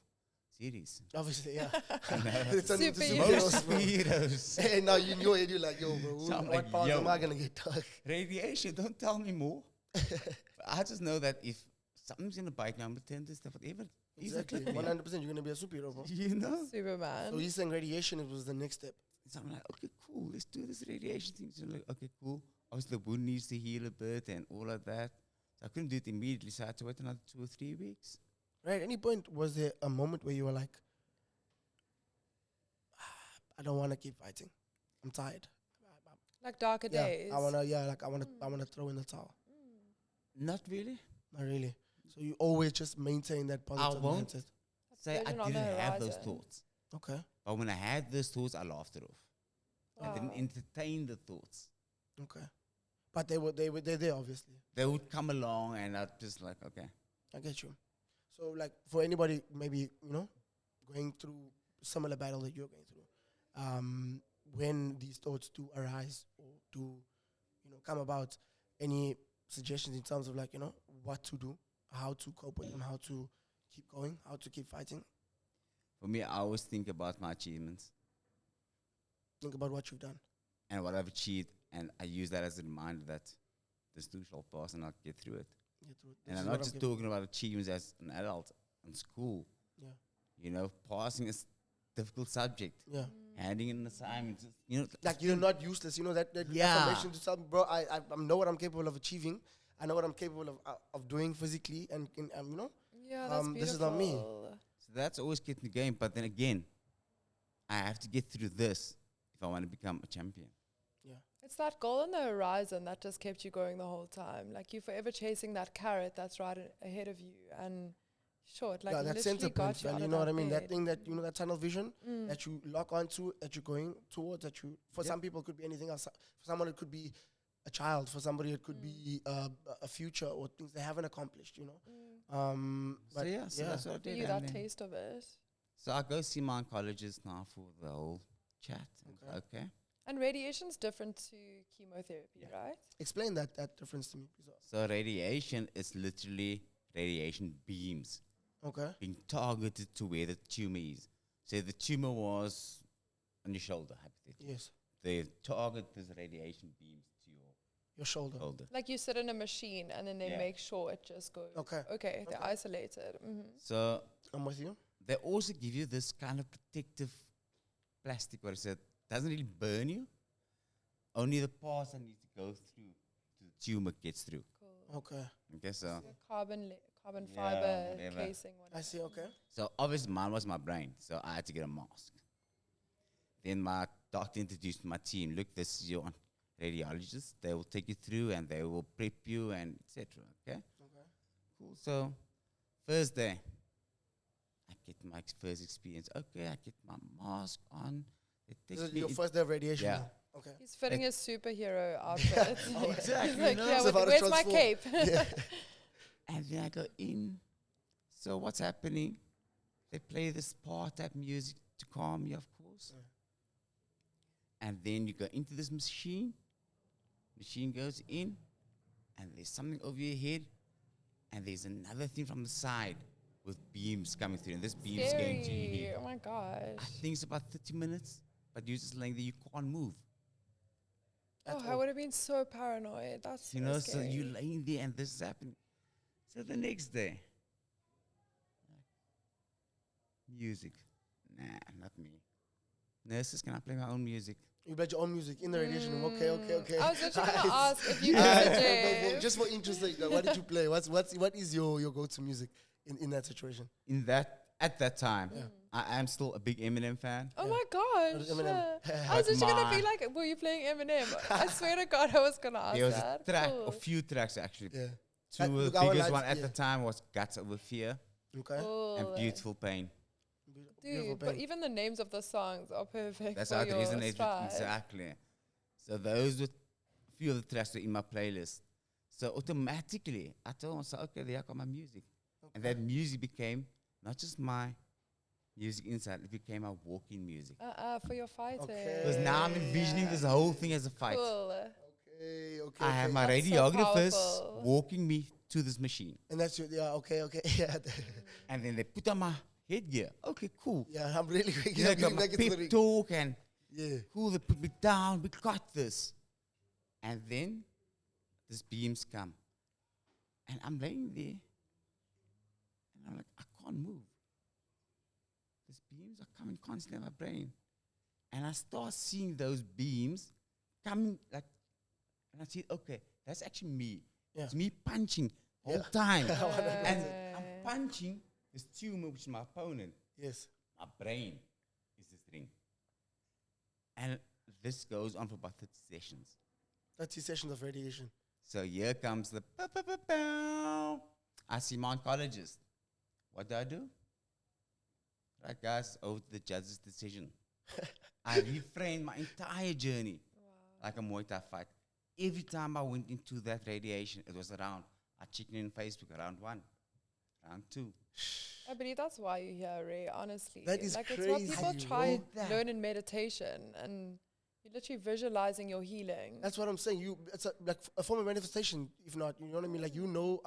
[SPEAKER 4] series.
[SPEAKER 2] Obviously, yeah.
[SPEAKER 4] Most
[SPEAKER 2] It's a
[SPEAKER 3] Superheroes.
[SPEAKER 2] bro.
[SPEAKER 4] heroes.
[SPEAKER 2] Hey, now you know it. You're like, yo, bro.
[SPEAKER 4] So I'm
[SPEAKER 2] What
[SPEAKER 4] like,
[SPEAKER 2] powers
[SPEAKER 4] yo.
[SPEAKER 2] am I gonna get? Dog?
[SPEAKER 4] Radiation, don't tell me more. But I just know that if something's gonna bite me, I'm gonna turn this stuff, whatever.
[SPEAKER 2] Exactly. 100%. You're gonna be a superhero, bro.
[SPEAKER 4] You know?
[SPEAKER 3] Superman.
[SPEAKER 2] So he's saying radiation was the next step.
[SPEAKER 4] So I'm like, okay, cool, let's do this radiation thing. So I'm like, okay, cool. Obviously, the wound needs to heal a bit and all of that. So I couldn't do it immediately, so I had to wait another 2 or 3 weeks.
[SPEAKER 2] Right. At any point, was there a moment where you were like, I don't want to keep fighting. I'm tired.
[SPEAKER 3] Like darker
[SPEAKER 2] Yeah,
[SPEAKER 3] days.
[SPEAKER 2] I wanna throw in the towel.
[SPEAKER 4] Not really.
[SPEAKER 2] Not really. So you always just maintain that positive
[SPEAKER 4] won't.
[SPEAKER 2] mindset.
[SPEAKER 4] Say I
[SPEAKER 3] Vision on the
[SPEAKER 4] didn't have those
[SPEAKER 3] horizon.
[SPEAKER 4] thoughts.
[SPEAKER 2] Okay.
[SPEAKER 4] But when I had those thoughts, I laughed it off. I didn't
[SPEAKER 3] Wow.
[SPEAKER 4] entertain the thoughts.
[SPEAKER 2] Okay. But they're there, obviously.
[SPEAKER 4] They would come along and I'd just like, okay.
[SPEAKER 2] I get you. So, like, for anybody maybe, going through similar battle that you're going through, when these thoughts do arise or do, come about, any suggestions in terms of, like, what to do, how to cope with them, how to keep going, how to keep fighting?
[SPEAKER 4] For me, I always think about my achievements
[SPEAKER 2] Think about what you've done.
[SPEAKER 4] and what I've achieved, and I use that as a reminder that this too shall pass and I'll get through it.
[SPEAKER 2] Get through it.
[SPEAKER 4] And
[SPEAKER 2] This
[SPEAKER 4] I'm
[SPEAKER 2] is
[SPEAKER 4] not
[SPEAKER 2] what
[SPEAKER 4] just
[SPEAKER 2] giving-
[SPEAKER 4] talking about achievements as an adult in school.
[SPEAKER 2] Yeah.
[SPEAKER 4] Passing is a difficult subject.
[SPEAKER 2] Yeah.
[SPEAKER 4] Handing in assignments,
[SPEAKER 2] Like, you're not useless. That
[SPEAKER 4] Yeah.
[SPEAKER 2] affirmation to something, bro. I know what I'm capable of achieving. I know what I'm capable of doing physically, and
[SPEAKER 3] Yeah, that's beautiful.
[SPEAKER 2] this is not me.
[SPEAKER 4] So that's always kept me going. But then again, I have to get through this if I want to become a champion.
[SPEAKER 3] It's that goal on the horizon that just kept you going the whole time. Like you're forever chasing that carrot that's right ahead of you. And short, like
[SPEAKER 2] Yeah, that
[SPEAKER 3] literally
[SPEAKER 2] center
[SPEAKER 3] got
[SPEAKER 2] point,
[SPEAKER 3] you out
[SPEAKER 2] you
[SPEAKER 3] of
[SPEAKER 2] know what I mean? That
[SPEAKER 3] bed.
[SPEAKER 2] thing that, that tunnel vision
[SPEAKER 3] Mm.
[SPEAKER 2] that you lock onto, that you're going towards, for
[SPEAKER 4] Yep.
[SPEAKER 2] some people it could be anything else. For someone it could be a child. For somebody it could be a future or things they haven't accomplished,
[SPEAKER 4] So yeah, so that's what I
[SPEAKER 3] For
[SPEAKER 4] did.
[SPEAKER 3] you,
[SPEAKER 4] and
[SPEAKER 3] that
[SPEAKER 4] then-
[SPEAKER 3] taste of it.
[SPEAKER 4] So I go see my oncologist now for the whole chat. Okay.
[SPEAKER 3] And radiation's different to chemotherapy,
[SPEAKER 4] Yeah.
[SPEAKER 3] right?
[SPEAKER 2] Explain that difference to me, please.
[SPEAKER 4] So radiation is literally radiation beams
[SPEAKER 2] Okay.
[SPEAKER 4] being targeted to where the tumor is. So the tumor was on your shoulder, hypothetically.
[SPEAKER 2] Yes.
[SPEAKER 4] They target these radiation beams to your
[SPEAKER 2] Your shoulder.
[SPEAKER 4] shoulder.
[SPEAKER 3] Like you sit in a machine and then they
[SPEAKER 4] Yeah.
[SPEAKER 3] make sure it just goes.
[SPEAKER 2] Okay.
[SPEAKER 3] Okay, they're
[SPEAKER 2] Okay.
[SPEAKER 3] isolated.
[SPEAKER 4] So
[SPEAKER 2] I'm with you.
[SPEAKER 4] they also give you this kind of protective plastic where it said doesn't really burn you. Only the parts that need to go through to the tumor gets through.
[SPEAKER 3] Cool.
[SPEAKER 2] Okay.
[SPEAKER 4] Okay, so
[SPEAKER 3] The carbon
[SPEAKER 4] Yeah,
[SPEAKER 3] fiber
[SPEAKER 4] whatever.
[SPEAKER 3] casing.
[SPEAKER 2] I see. Okay.
[SPEAKER 4] so obviously mine was my brain, so I had to get a mask. Then my doctor introduced my team. Look, this is your radiologist. They will take you through and they will prep you and etc. Okay,
[SPEAKER 2] Okay.
[SPEAKER 4] cool. So first day, I get my first experience. Okay, I get my mask on. They
[SPEAKER 2] This
[SPEAKER 4] take
[SPEAKER 2] is
[SPEAKER 4] me
[SPEAKER 2] your
[SPEAKER 4] in-
[SPEAKER 2] first day of radiation.
[SPEAKER 4] Yeah.
[SPEAKER 2] now. Okay.
[SPEAKER 3] He's fitting his superhero outfit.
[SPEAKER 4] Exactly,
[SPEAKER 3] He's like,
[SPEAKER 4] you know,
[SPEAKER 3] yeah,
[SPEAKER 2] it's about to
[SPEAKER 3] where's my
[SPEAKER 2] transform.
[SPEAKER 3] cape?
[SPEAKER 2] Yeah.
[SPEAKER 4] And then I go in. So what's happening? They play this part type music to calm you, of course. And then you go into this machine. Machine goes in, and there's something over your head, and there's another thing from the side with beams coming through, and this beam is going to your
[SPEAKER 3] Scary.
[SPEAKER 4] head.
[SPEAKER 3] Oh my gosh.
[SPEAKER 4] I think it's about 30 minutes, but you're just laying there, you can't move.
[SPEAKER 3] Oh, I would have been so paranoid. That's
[SPEAKER 4] You
[SPEAKER 3] so
[SPEAKER 4] know, so
[SPEAKER 3] scary.
[SPEAKER 4] you're laying there, and this is happening. So the next day, music. Nah, not me. Nurses, can I play my own music?
[SPEAKER 2] You played your own music in the radiation room. Okay.
[SPEAKER 3] I was literally gonna
[SPEAKER 2] Nice.
[SPEAKER 3] ask if you
[SPEAKER 2] Yeah.
[SPEAKER 3] could
[SPEAKER 2] But
[SPEAKER 3] suggest.
[SPEAKER 2] just for interest sake, like, what did you play? What is your go-to music in that situation?
[SPEAKER 4] At that time, I am still a big Eminem fan.
[SPEAKER 3] Oh
[SPEAKER 2] Yeah.
[SPEAKER 3] my gosh.
[SPEAKER 2] Eminem.
[SPEAKER 3] I was
[SPEAKER 4] But
[SPEAKER 3] literally gonna be
[SPEAKER 4] my-
[SPEAKER 3] like, were you playing Eminem? I swear to God, I was gonna ask
[SPEAKER 4] There was
[SPEAKER 3] that.
[SPEAKER 4] a track,
[SPEAKER 3] Cool.
[SPEAKER 4] a few tracks actually.
[SPEAKER 2] Yeah.
[SPEAKER 4] Two of
[SPEAKER 2] look,
[SPEAKER 4] the
[SPEAKER 2] our
[SPEAKER 4] biggest
[SPEAKER 2] lives-
[SPEAKER 4] one at
[SPEAKER 2] yeah.
[SPEAKER 4] the time was Guts Over Fear
[SPEAKER 2] Okay.
[SPEAKER 3] Cool.
[SPEAKER 4] and Beautiful Pain.
[SPEAKER 3] Dude,
[SPEAKER 2] Beautiful
[SPEAKER 3] Dude, but
[SPEAKER 2] pen.
[SPEAKER 3] even the names of the songs are perfect
[SPEAKER 4] That's
[SPEAKER 3] for
[SPEAKER 4] how it
[SPEAKER 3] your
[SPEAKER 4] resonates.
[SPEAKER 3] stride.
[SPEAKER 4] Exactly. So those were a few of the tracks that are in my playlist. So automatically, I told myself, okay, there I got my music. And that music became not just my music inside, it became my walking music.
[SPEAKER 3] For your fighting.
[SPEAKER 2] Okay.
[SPEAKER 4] Because now I'm envisioning this whole thing as a fight.
[SPEAKER 3] Cool.
[SPEAKER 2] Okay.
[SPEAKER 4] I have my
[SPEAKER 3] That's so
[SPEAKER 4] radiographers
[SPEAKER 3] powerful.
[SPEAKER 4] walking me to this machine.
[SPEAKER 2] And that's your, yeah, okay. Yeah.
[SPEAKER 4] And then they put on my headgear. Okay, cool.
[SPEAKER 2] Yeah, I'm really
[SPEAKER 4] You know, I got my pep talk and
[SPEAKER 2] Yeah.
[SPEAKER 4] cool, they put me down, we got this. And then these beams come. And I'm laying there. And I'm like, I can't move. These beams are coming constantly in my brain. And I start seeing those beams coming like, and I see, okay, that's actually me.
[SPEAKER 2] Yeah.
[SPEAKER 4] It's me punching all
[SPEAKER 2] Yeah.
[SPEAKER 4] time. And
[SPEAKER 3] Right.
[SPEAKER 4] I'm punching this tumor, which is my opponent.
[SPEAKER 2] Yes.
[SPEAKER 4] My brain is this ring. And this goes on for about 30 sessions.
[SPEAKER 2] 30 sessions of radiation.
[SPEAKER 4] So here comes the pow. I see my oncologist. What do? Right, guys, over to the judge's decision. I reframed my entire journey like a Muay Thai fight. Every time I went into that radiation, it was around. I checked in Facebook, round 1, round 2.
[SPEAKER 3] I believe that's why you're here, Ray, honestly.
[SPEAKER 2] That is
[SPEAKER 3] like, it's what
[SPEAKER 2] crazy.
[SPEAKER 3] people
[SPEAKER 2] You
[SPEAKER 3] try
[SPEAKER 4] wrote that.
[SPEAKER 3] to learn in meditation, and you're literally visualizing your healing.
[SPEAKER 2] That's what I'm saying. It's like a form of manifestation, if not, you know what I mean? Like, you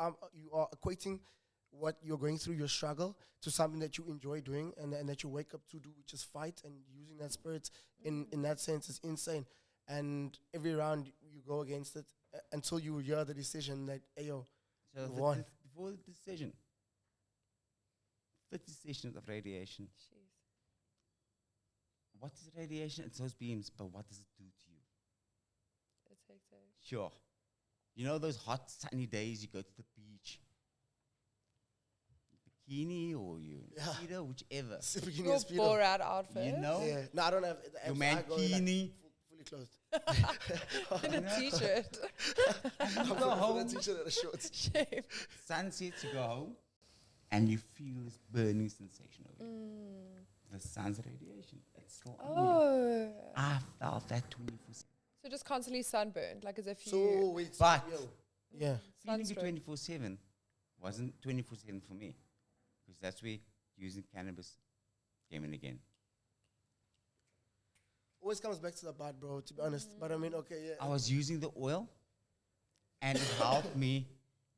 [SPEAKER 2] are equating what you're going through, your struggle, to something that you enjoy doing and that you wake up to do, which is fight, and using that spirit in that sense is insane. And every round you go against it until you hear the decision that, ayo,
[SPEAKER 4] So
[SPEAKER 2] You won.
[SPEAKER 4] before the decision, 50 sessions of radiation.
[SPEAKER 3] Jeez.
[SPEAKER 4] What is radiation? It's those beams, but what does it do to you?
[SPEAKER 3] It's hectic.
[SPEAKER 4] Sure. You know those hot sunny days you go to the beach, bikini or you
[SPEAKER 2] Yeah.
[SPEAKER 4] speedo, whichever.
[SPEAKER 2] Bikini
[SPEAKER 3] Your
[SPEAKER 2] and speedo.
[SPEAKER 3] Borat outfit.
[SPEAKER 4] You know,
[SPEAKER 2] Yeah. No, I don't have the
[SPEAKER 4] your
[SPEAKER 2] abs, so I go like
[SPEAKER 4] mankini.
[SPEAKER 2] fully clothed.
[SPEAKER 3] In a t-shirt.
[SPEAKER 2] I'm
[SPEAKER 4] go
[SPEAKER 2] for
[SPEAKER 4] home.
[SPEAKER 2] that t-shirt and the shorts.
[SPEAKER 3] Shame.
[SPEAKER 4] Sunset, you go home, and you feel this burning sensation over you. The sun's radiation. It's still on you.
[SPEAKER 3] Oh.
[SPEAKER 4] I felt that 24/7.
[SPEAKER 3] So just constantly sunburned, like as if you...
[SPEAKER 2] So, wait.
[SPEAKER 4] But
[SPEAKER 2] yo, yeah.
[SPEAKER 4] feeling it
[SPEAKER 3] Sunstroke.
[SPEAKER 4] 24/7 wasn't 24/7 for me, because that's where using cannabis came in again.
[SPEAKER 2] Always comes back to the bud, bro, to be honest. But I mean, okay, yeah.
[SPEAKER 4] I was using the oil, and it helped me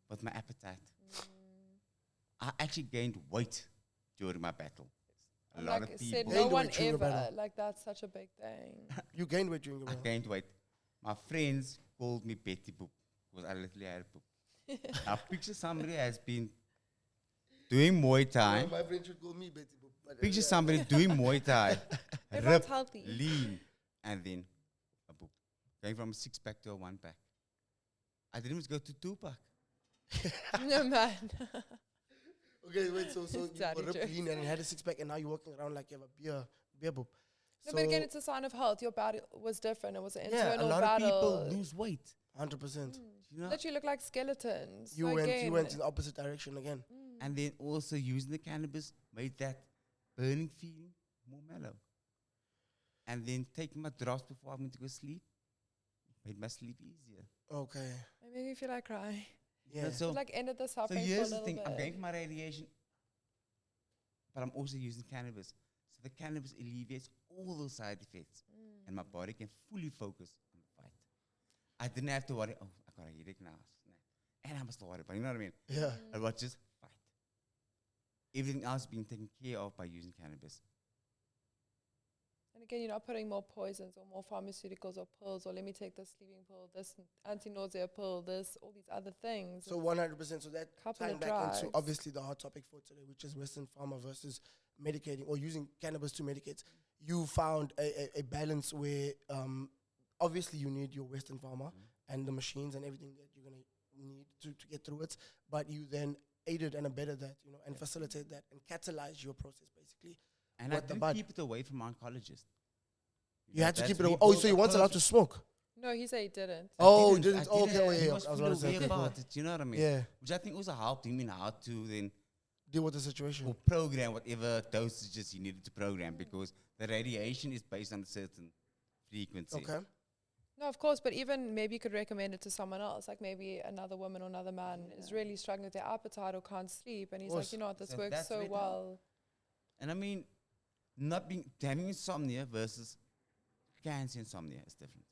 [SPEAKER 4] with my appetite. I actually gained weight during my battle. A lot
[SPEAKER 3] like
[SPEAKER 4] of
[SPEAKER 3] said,
[SPEAKER 4] people.
[SPEAKER 3] no
[SPEAKER 2] Gained
[SPEAKER 3] one
[SPEAKER 2] weight during your
[SPEAKER 3] ever.
[SPEAKER 2] battle.
[SPEAKER 3] Like, that's such a big thing.
[SPEAKER 2] You gained weight during your
[SPEAKER 4] I
[SPEAKER 2] battle.
[SPEAKER 4] gained weight. My friends called me Betty Boop because I literally had a poop. Now picture somebody has been doing Muay Thai.
[SPEAKER 2] My friend should call me Betty Boop. But,
[SPEAKER 4] Picture
[SPEAKER 2] yeah.
[SPEAKER 4] somebody doing Muay Thai,
[SPEAKER 3] Everyone's
[SPEAKER 4] ripped,
[SPEAKER 3] healthy.
[SPEAKER 4] lean, and then a boop. Going from a 6-pack to a 1-pack. I didn't even go to 2-pack.
[SPEAKER 3] No, man.
[SPEAKER 2] Okay, wait, so you
[SPEAKER 3] Daddy
[SPEAKER 2] were ripped
[SPEAKER 3] jokes.
[SPEAKER 2] lean and you had a six-pack and now you're walking around like you have a beer boop.
[SPEAKER 3] No, but again, it's a sign of health. Your battle was different. It was an
[SPEAKER 4] Yeah, a
[SPEAKER 3] internal
[SPEAKER 4] lot
[SPEAKER 3] battle.
[SPEAKER 4] of people lose weight.
[SPEAKER 2] 100%.
[SPEAKER 4] You know?
[SPEAKER 3] Literally look like skeletons.
[SPEAKER 2] You
[SPEAKER 3] So
[SPEAKER 2] went
[SPEAKER 3] again,
[SPEAKER 2] in the opposite direction again.
[SPEAKER 4] And then also using the cannabis made that burning feeling more mellow. And then taking my drops before I went to go sleep made my sleep easier.
[SPEAKER 2] Okay.
[SPEAKER 3] It made me feel like crying.
[SPEAKER 2] Yeah.
[SPEAKER 4] So,
[SPEAKER 3] Like ended the
[SPEAKER 4] so
[SPEAKER 3] suffering for a
[SPEAKER 4] here's the
[SPEAKER 3] little
[SPEAKER 4] thing,
[SPEAKER 3] bit.
[SPEAKER 4] I'm going for my radiation, but I'm also using cannabis. So the cannabis alleviates all those side effects, and my body can fully focus on the fight. I didn't have to worry, oh, I got a headache now, snap. And I must worry about it, you know what I mean?
[SPEAKER 2] Yeah.
[SPEAKER 4] I was just fight. Everything else being taken care of by using cannabis.
[SPEAKER 3] And again, you're not putting more poisons or more pharmaceuticals or pills, or let me take this sleeping pill, this anti-nausea pill, this, all these other things.
[SPEAKER 2] So 100%. So that
[SPEAKER 3] Couple
[SPEAKER 2] tying
[SPEAKER 3] of
[SPEAKER 2] back into
[SPEAKER 3] drugs.
[SPEAKER 2] obviously the hot topic for today, which is Western pharma versus medicating or using cannabis to medicate. You found a balance where obviously you need your Western pharma and the machines and everything that you're gonna need to get through it, but you then aided and abetted that, you know, and facilitate that and catalyze your process basically.
[SPEAKER 4] And
[SPEAKER 2] What
[SPEAKER 4] I
[SPEAKER 2] the
[SPEAKER 4] didn't
[SPEAKER 2] bud?
[SPEAKER 4] keep it away from my oncologist.
[SPEAKER 2] You had to
[SPEAKER 4] that's
[SPEAKER 2] keep it.
[SPEAKER 4] we
[SPEAKER 2] Oh,
[SPEAKER 4] built
[SPEAKER 2] so you
[SPEAKER 4] a
[SPEAKER 2] weren't allowed to
[SPEAKER 4] perfect-
[SPEAKER 2] smoke?
[SPEAKER 3] No, he said he didn't.
[SPEAKER 2] Oh,
[SPEAKER 4] I
[SPEAKER 2] didn't. Okay,
[SPEAKER 4] and
[SPEAKER 2] yeah,
[SPEAKER 4] he
[SPEAKER 2] yeah,
[SPEAKER 4] was
[SPEAKER 2] I was
[SPEAKER 4] fully
[SPEAKER 2] about to say,
[SPEAKER 4] aware
[SPEAKER 2] okay, cool.
[SPEAKER 4] about it, you know what I mean?
[SPEAKER 2] Yeah.
[SPEAKER 4] Which I think also helped him in how to then
[SPEAKER 2] deal with the situation.
[SPEAKER 4] or program whatever dosages you needed to program, because the radiation is based on a certain frequency.
[SPEAKER 2] Okay.
[SPEAKER 3] No, of course, but even maybe you could recommend it to someone else, like maybe another woman or another man is really struggling with their appetite or can't sleep, and he's like,
[SPEAKER 2] course.
[SPEAKER 3] you know what, this
[SPEAKER 4] So
[SPEAKER 3] works
[SPEAKER 4] that's
[SPEAKER 3] so
[SPEAKER 4] right now.
[SPEAKER 3] well.
[SPEAKER 4] And I mean, having insomnia versus cancer insomnia is different.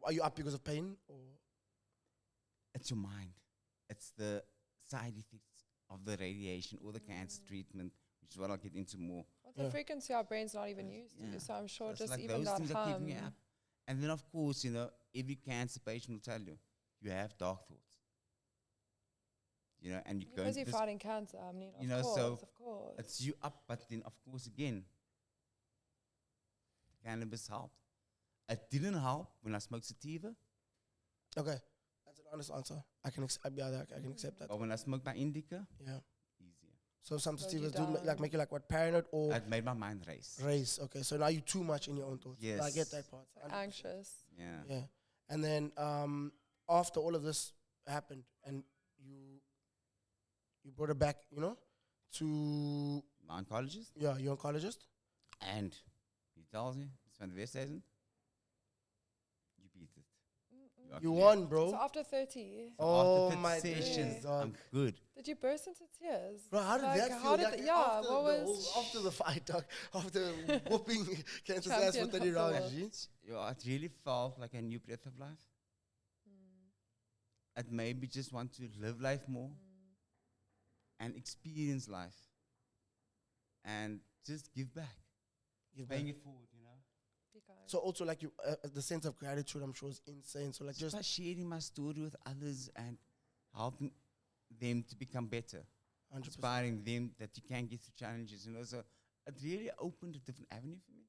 [SPEAKER 2] Are you up because of pain? Or?
[SPEAKER 4] It's your mind. It's the side effects of the radiation or the cancer treatment, which is what I'll get into more.
[SPEAKER 3] Well, the
[SPEAKER 2] Yeah.
[SPEAKER 3] frequency our brain's not even used to,
[SPEAKER 4] Yeah.
[SPEAKER 3] so I'm sure
[SPEAKER 4] It's
[SPEAKER 3] just
[SPEAKER 4] like
[SPEAKER 3] even
[SPEAKER 4] those
[SPEAKER 3] that
[SPEAKER 4] things are keeping you
[SPEAKER 3] hum.
[SPEAKER 4] up. And then, of course, you know, every cancer patient will tell you, you have dark thoughts. You know, and you go
[SPEAKER 3] Because
[SPEAKER 4] into
[SPEAKER 3] you're
[SPEAKER 4] this,
[SPEAKER 3] fighting cancer, I mean,
[SPEAKER 4] you
[SPEAKER 3] of
[SPEAKER 4] know,
[SPEAKER 3] course,
[SPEAKER 4] so
[SPEAKER 3] of course.
[SPEAKER 4] it's you up, but then, of course, again, cannabis helped. It didn't help when I smoked sativa,
[SPEAKER 2] Okay. That's an honest answer. I can I can accept that.
[SPEAKER 4] but when I smoked my indica,
[SPEAKER 2] Yeah.
[SPEAKER 4] easier.
[SPEAKER 2] So some
[SPEAKER 3] Slowed you
[SPEAKER 2] sativas do
[SPEAKER 3] down.
[SPEAKER 2] make you like what, paranoid or
[SPEAKER 4] It made my mind race.
[SPEAKER 2] race. Okay. So now you too much in your own thoughts. I get
[SPEAKER 4] Yes.
[SPEAKER 2] that part.
[SPEAKER 3] Like
[SPEAKER 2] 100%.
[SPEAKER 3] anxious.
[SPEAKER 4] Yeah.
[SPEAKER 2] Yeah. And then after all of this happened and you brought it back, you know, to
[SPEAKER 4] My oncologist,
[SPEAKER 2] your oncologist.
[SPEAKER 4] and he tells me, Mr. Van Der Westhuizen, you beat it. are
[SPEAKER 2] You
[SPEAKER 4] clear.
[SPEAKER 2] won, bro.
[SPEAKER 3] So after 30,
[SPEAKER 4] So
[SPEAKER 2] Oh
[SPEAKER 4] after 30
[SPEAKER 2] my
[SPEAKER 4] sessions,
[SPEAKER 2] days, dog.
[SPEAKER 4] I'm good.
[SPEAKER 3] did you burst into tears?
[SPEAKER 2] Bro, how did
[SPEAKER 3] Like,
[SPEAKER 2] that feel?
[SPEAKER 3] how did
[SPEAKER 2] Like,
[SPEAKER 3] the- yeah,
[SPEAKER 2] after
[SPEAKER 3] what
[SPEAKER 2] the
[SPEAKER 3] was
[SPEAKER 2] after the fight, dog, after whooping Cancer's ass for
[SPEAKER 3] Champion
[SPEAKER 2] 30
[SPEAKER 3] of the
[SPEAKER 2] rounds,
[SPEAKER 3] world.
[SPEAKER 2] G?
[SPEAKER 4] Yeah, it really felt like a new breath of life. It made me just want to live life more and experience life and just give back,
[SPEAKER 2] Give
[SPEAKER 4] paying
[SPEAKER 2] back.
[SPEAKER 4] it forward, you know.
[SPEAKER 3] Be kind.
[SPEAKER 2] So also like you, the sense of gratitude, I'm sure is insane. So like
[SPEAKER 4] Just
[SPEAKER 2] just
[SPEAKER 4] by sharing my story with others and helping them to become better,
[SPEAKER 2] 100%.
[SPEAKER 4] inspiring them that you can get through challenges, you know. So it really opened a different avenue for me.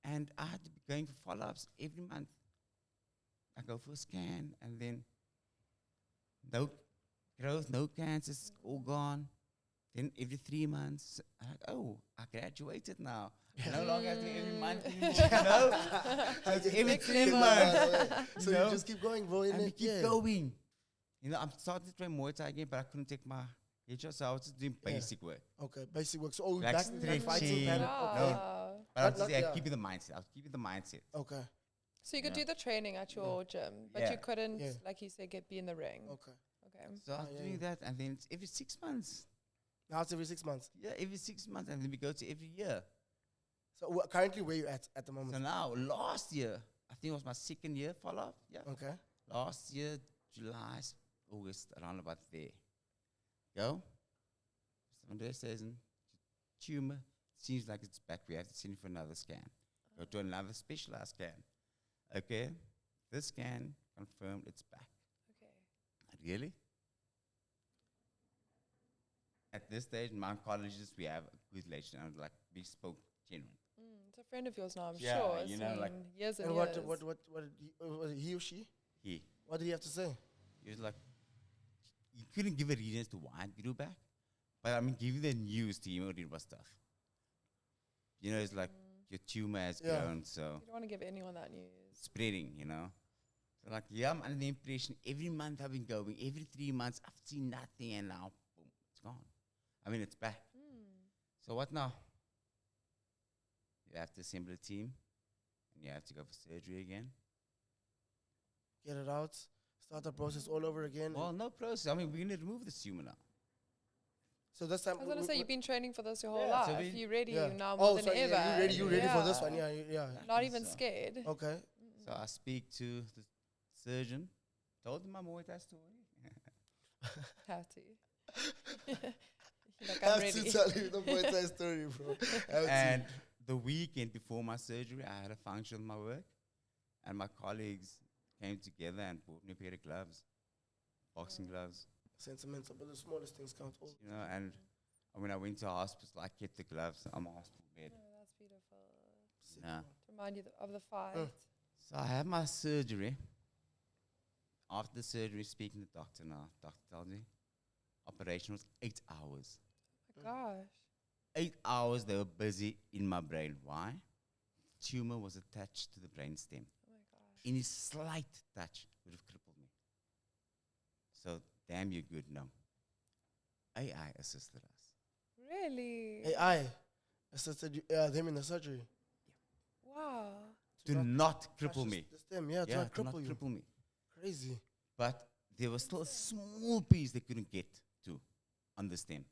[SPEAKER 4] And I had to be going for follow-ups every month. I go for a scan and then no growth, no cancers, all gone. Then every 3 months, I'm like, oh, I graduated now. I no longer have to every month anymore, you know? So it's every
[SPEAKER 3] Next
[SPEAKER 4] 3
[SPEAKER 3] level.
[SPEAKER 4] months.
[SPEAKER 2] So
[SPEAKER 4] you
[SPEAKER 2] you
[SPEAKER 4] know?
[SPEAKER 2] just keep going, bro.
[SPEAKER 4] And we
[SPEAKER 2] innit?
[SPEAKER 4] keep
[SPEAKER 2] Yeah.
[SPEAKER 4] going. You know, I'm starting to train Muay Thai again, but I couldn't take my headshot, so I was just doing
[SPEAKER 2] Yeah.
[SPEAKER 4] basic work.
[SPEAKER 2] Okay, basic work. So
[SPEAKER 4] Like
[SPEAKER 2] back in that fighting
[SPEAKER 4] stretching.
[SPEAKER 2] pattern.
[SPEAKER 3] Wow.
[SPEAKER 2] Okay.
[SPEAKER 4] But I was
[SPEAKER 2] Not-
[SPEAKER 4] just
[SPEAKER 2] yeah.
[SPEAKER 4] keeping the mindset. I was keeping the mindset.
[SPEAKER 2] Okay.
[SPEAKER 3] So you could
[SPEAKER 4] Yeah.
[SPEAKER 3] do the training at your gym, but
[SPEAKER 4] Yeah.
[SPEAKER 3] you couldn't,
[SPEAKER 2] Yeah.
[SPEAKER 3] like you said, be in the ring.
[SPEAKER 2] Okay.
[SPEAKER 3] Okay.
[SPEAKER 4] So I was
[SPEAKER 2] yeah,
[SPEAKER 4] doing
[SPEAKER 2] yeah.
[SPEAKER 4] that, and then it's every 6 months.
[SPEAKER 2] Now it's every 6 months.
[SPEAKER 4] Yeah, every 6 months, and then we go to every year.
[SPEAKER 2] So currently where you at the moment?
[SPEAKER 4] So now, last year, I think it was my second year follow-up. Yeah.
[SPEAKER 2] Okay.
[SPEAKER 4] Last year, July, August, around about there. Go. Somebody says, tumor seems like it's back. We have to send you for another scan. Go to another specialized scan. Okay. This scan confirmed it's back.
[SPEAKER 3] Okay.
[SPEAKER 4] Really? At this stage, my oncologist, we have a good relation. And like, we spoke genuine.
[SPEAKER 3] It's a friend of yours now, I'm
[SPEAKER 4] Yeah,
[SPEAKER 3] sure.
[SPEAKER 4] you
[SPEAKER 3] It's
[SPEAKER 4] know, like-
[SPEAKER 3] been years and
[SPEAKER 2] And
[SPEAKER 3] years.
[SPEAKER 2] what did was it he or she?
[SPEAKER 4] He
[SPEAKER 2] What did he have to say?
[SPEAKER 4] was like, you couldn't give a reason as to why it grew back. But I mean, give the news to him, it was tough. You know, it's like your tumor has
[SPEAKER 2] Yeah.
[SPEAKER 4] grown, so
[SPEAKER 3] You don't want to give anyone that news.
[SPEAKER 4] spreading, you know. So like, yeah, I'm under the impression every month I've been going, every 3 months I've seen nothing, and now, boom, it's gone. I mean, it's back. So what now? You have to assemble a team, and you have to go for surgery again.
[SPEAKER 2] Get it out. Start the process all over again.
[SPEAKER 4] Well, no process. I mean, we're going to remove the tumor now.
[SPEAKER 2] So this time
[SPEAKER 3] I was going to say, you've been training for this your whole
[SPEAKER 4] Yeah, so
[SPEAKER 3] life.
[SPEAKER 4] we-
[SPEAKER 3] You're ready
[SPEAKER 2] yeah.
[SPEAKER 3] now more
[SPEAKER 2] Oh,
[SPEAKER 3] than
[SPEAKER 2] so
[SPEAKER 3] ever.
[SPEAKER 2] yeah, you ready for this
[SPEAKER 3] Yeah.
[SPEAKER 2] one? Yeah.
[SPEAKER 3] Not even
[SPEAKER 4] So-
[SPEAKER 3] scared.
[SPEAKER 2] Okay.
[SPEAKER 4] So I speak to the surgeon, told him my Muay Thai story.
[SPEAKER 3] Have to. You're like, I'm
[SPEAKER 2] Have
[SPEAKER 3] ready.
[SPEAKER 2] to tell you the Muay Thai story, bro. Have
[SPEAKER 4] And the weekend before my surgery, I had a function with my work, and my colleagues came together and bought me a pair of gloves, boxing gloves,
[SPEAKER 2] to. Sentimental, but the smallest things count. All.
[SPEAKER 4] you know. And when I went to hospital, I kept the gloves on my hospital bed.
[SPEAKER 3] Oh, that's beautiful.
[SPEAKER 2] Sick,
[SPEAKER 4] Yeah.
[SPEAKER 2] bro.
[SPEAKER 3] To remind you of the fight.
[SPEAKER 4] So I have my surgery. After the surgery, speaking to the doctor now, doctor tells me operation was 8 hours.
[SPEAKER 3] Oh my gosh.
[SPEAKER 4] 8 hours they were busy in my brain. Why? Tumor was attached to the brain stem.
[SPEAKER 3] Oh my gosh.
[SPEAKER 4] Any slight touch would have crippled me. So damn you good, no. AI assisted us.
[SPEAKER 3] Really?
[SPEAKER 2] AI assisted them in the surgery.
[SPEAKER 3] Wow.
[SPEAKER 4] Do not cripple me.
[SPEAKER 2] The stem, yeah, to
[SPEAKER 4] Yeah,
[SPEAKER 2] not
[SPEAKER 4] do not
[SPEAKER 2] cripple you.
[SPEAKER 4] cripple me.
[SPEAKER 2] Crazy.
[SPEAKER 4] But there was still a small piece they couldn't get to on the stem.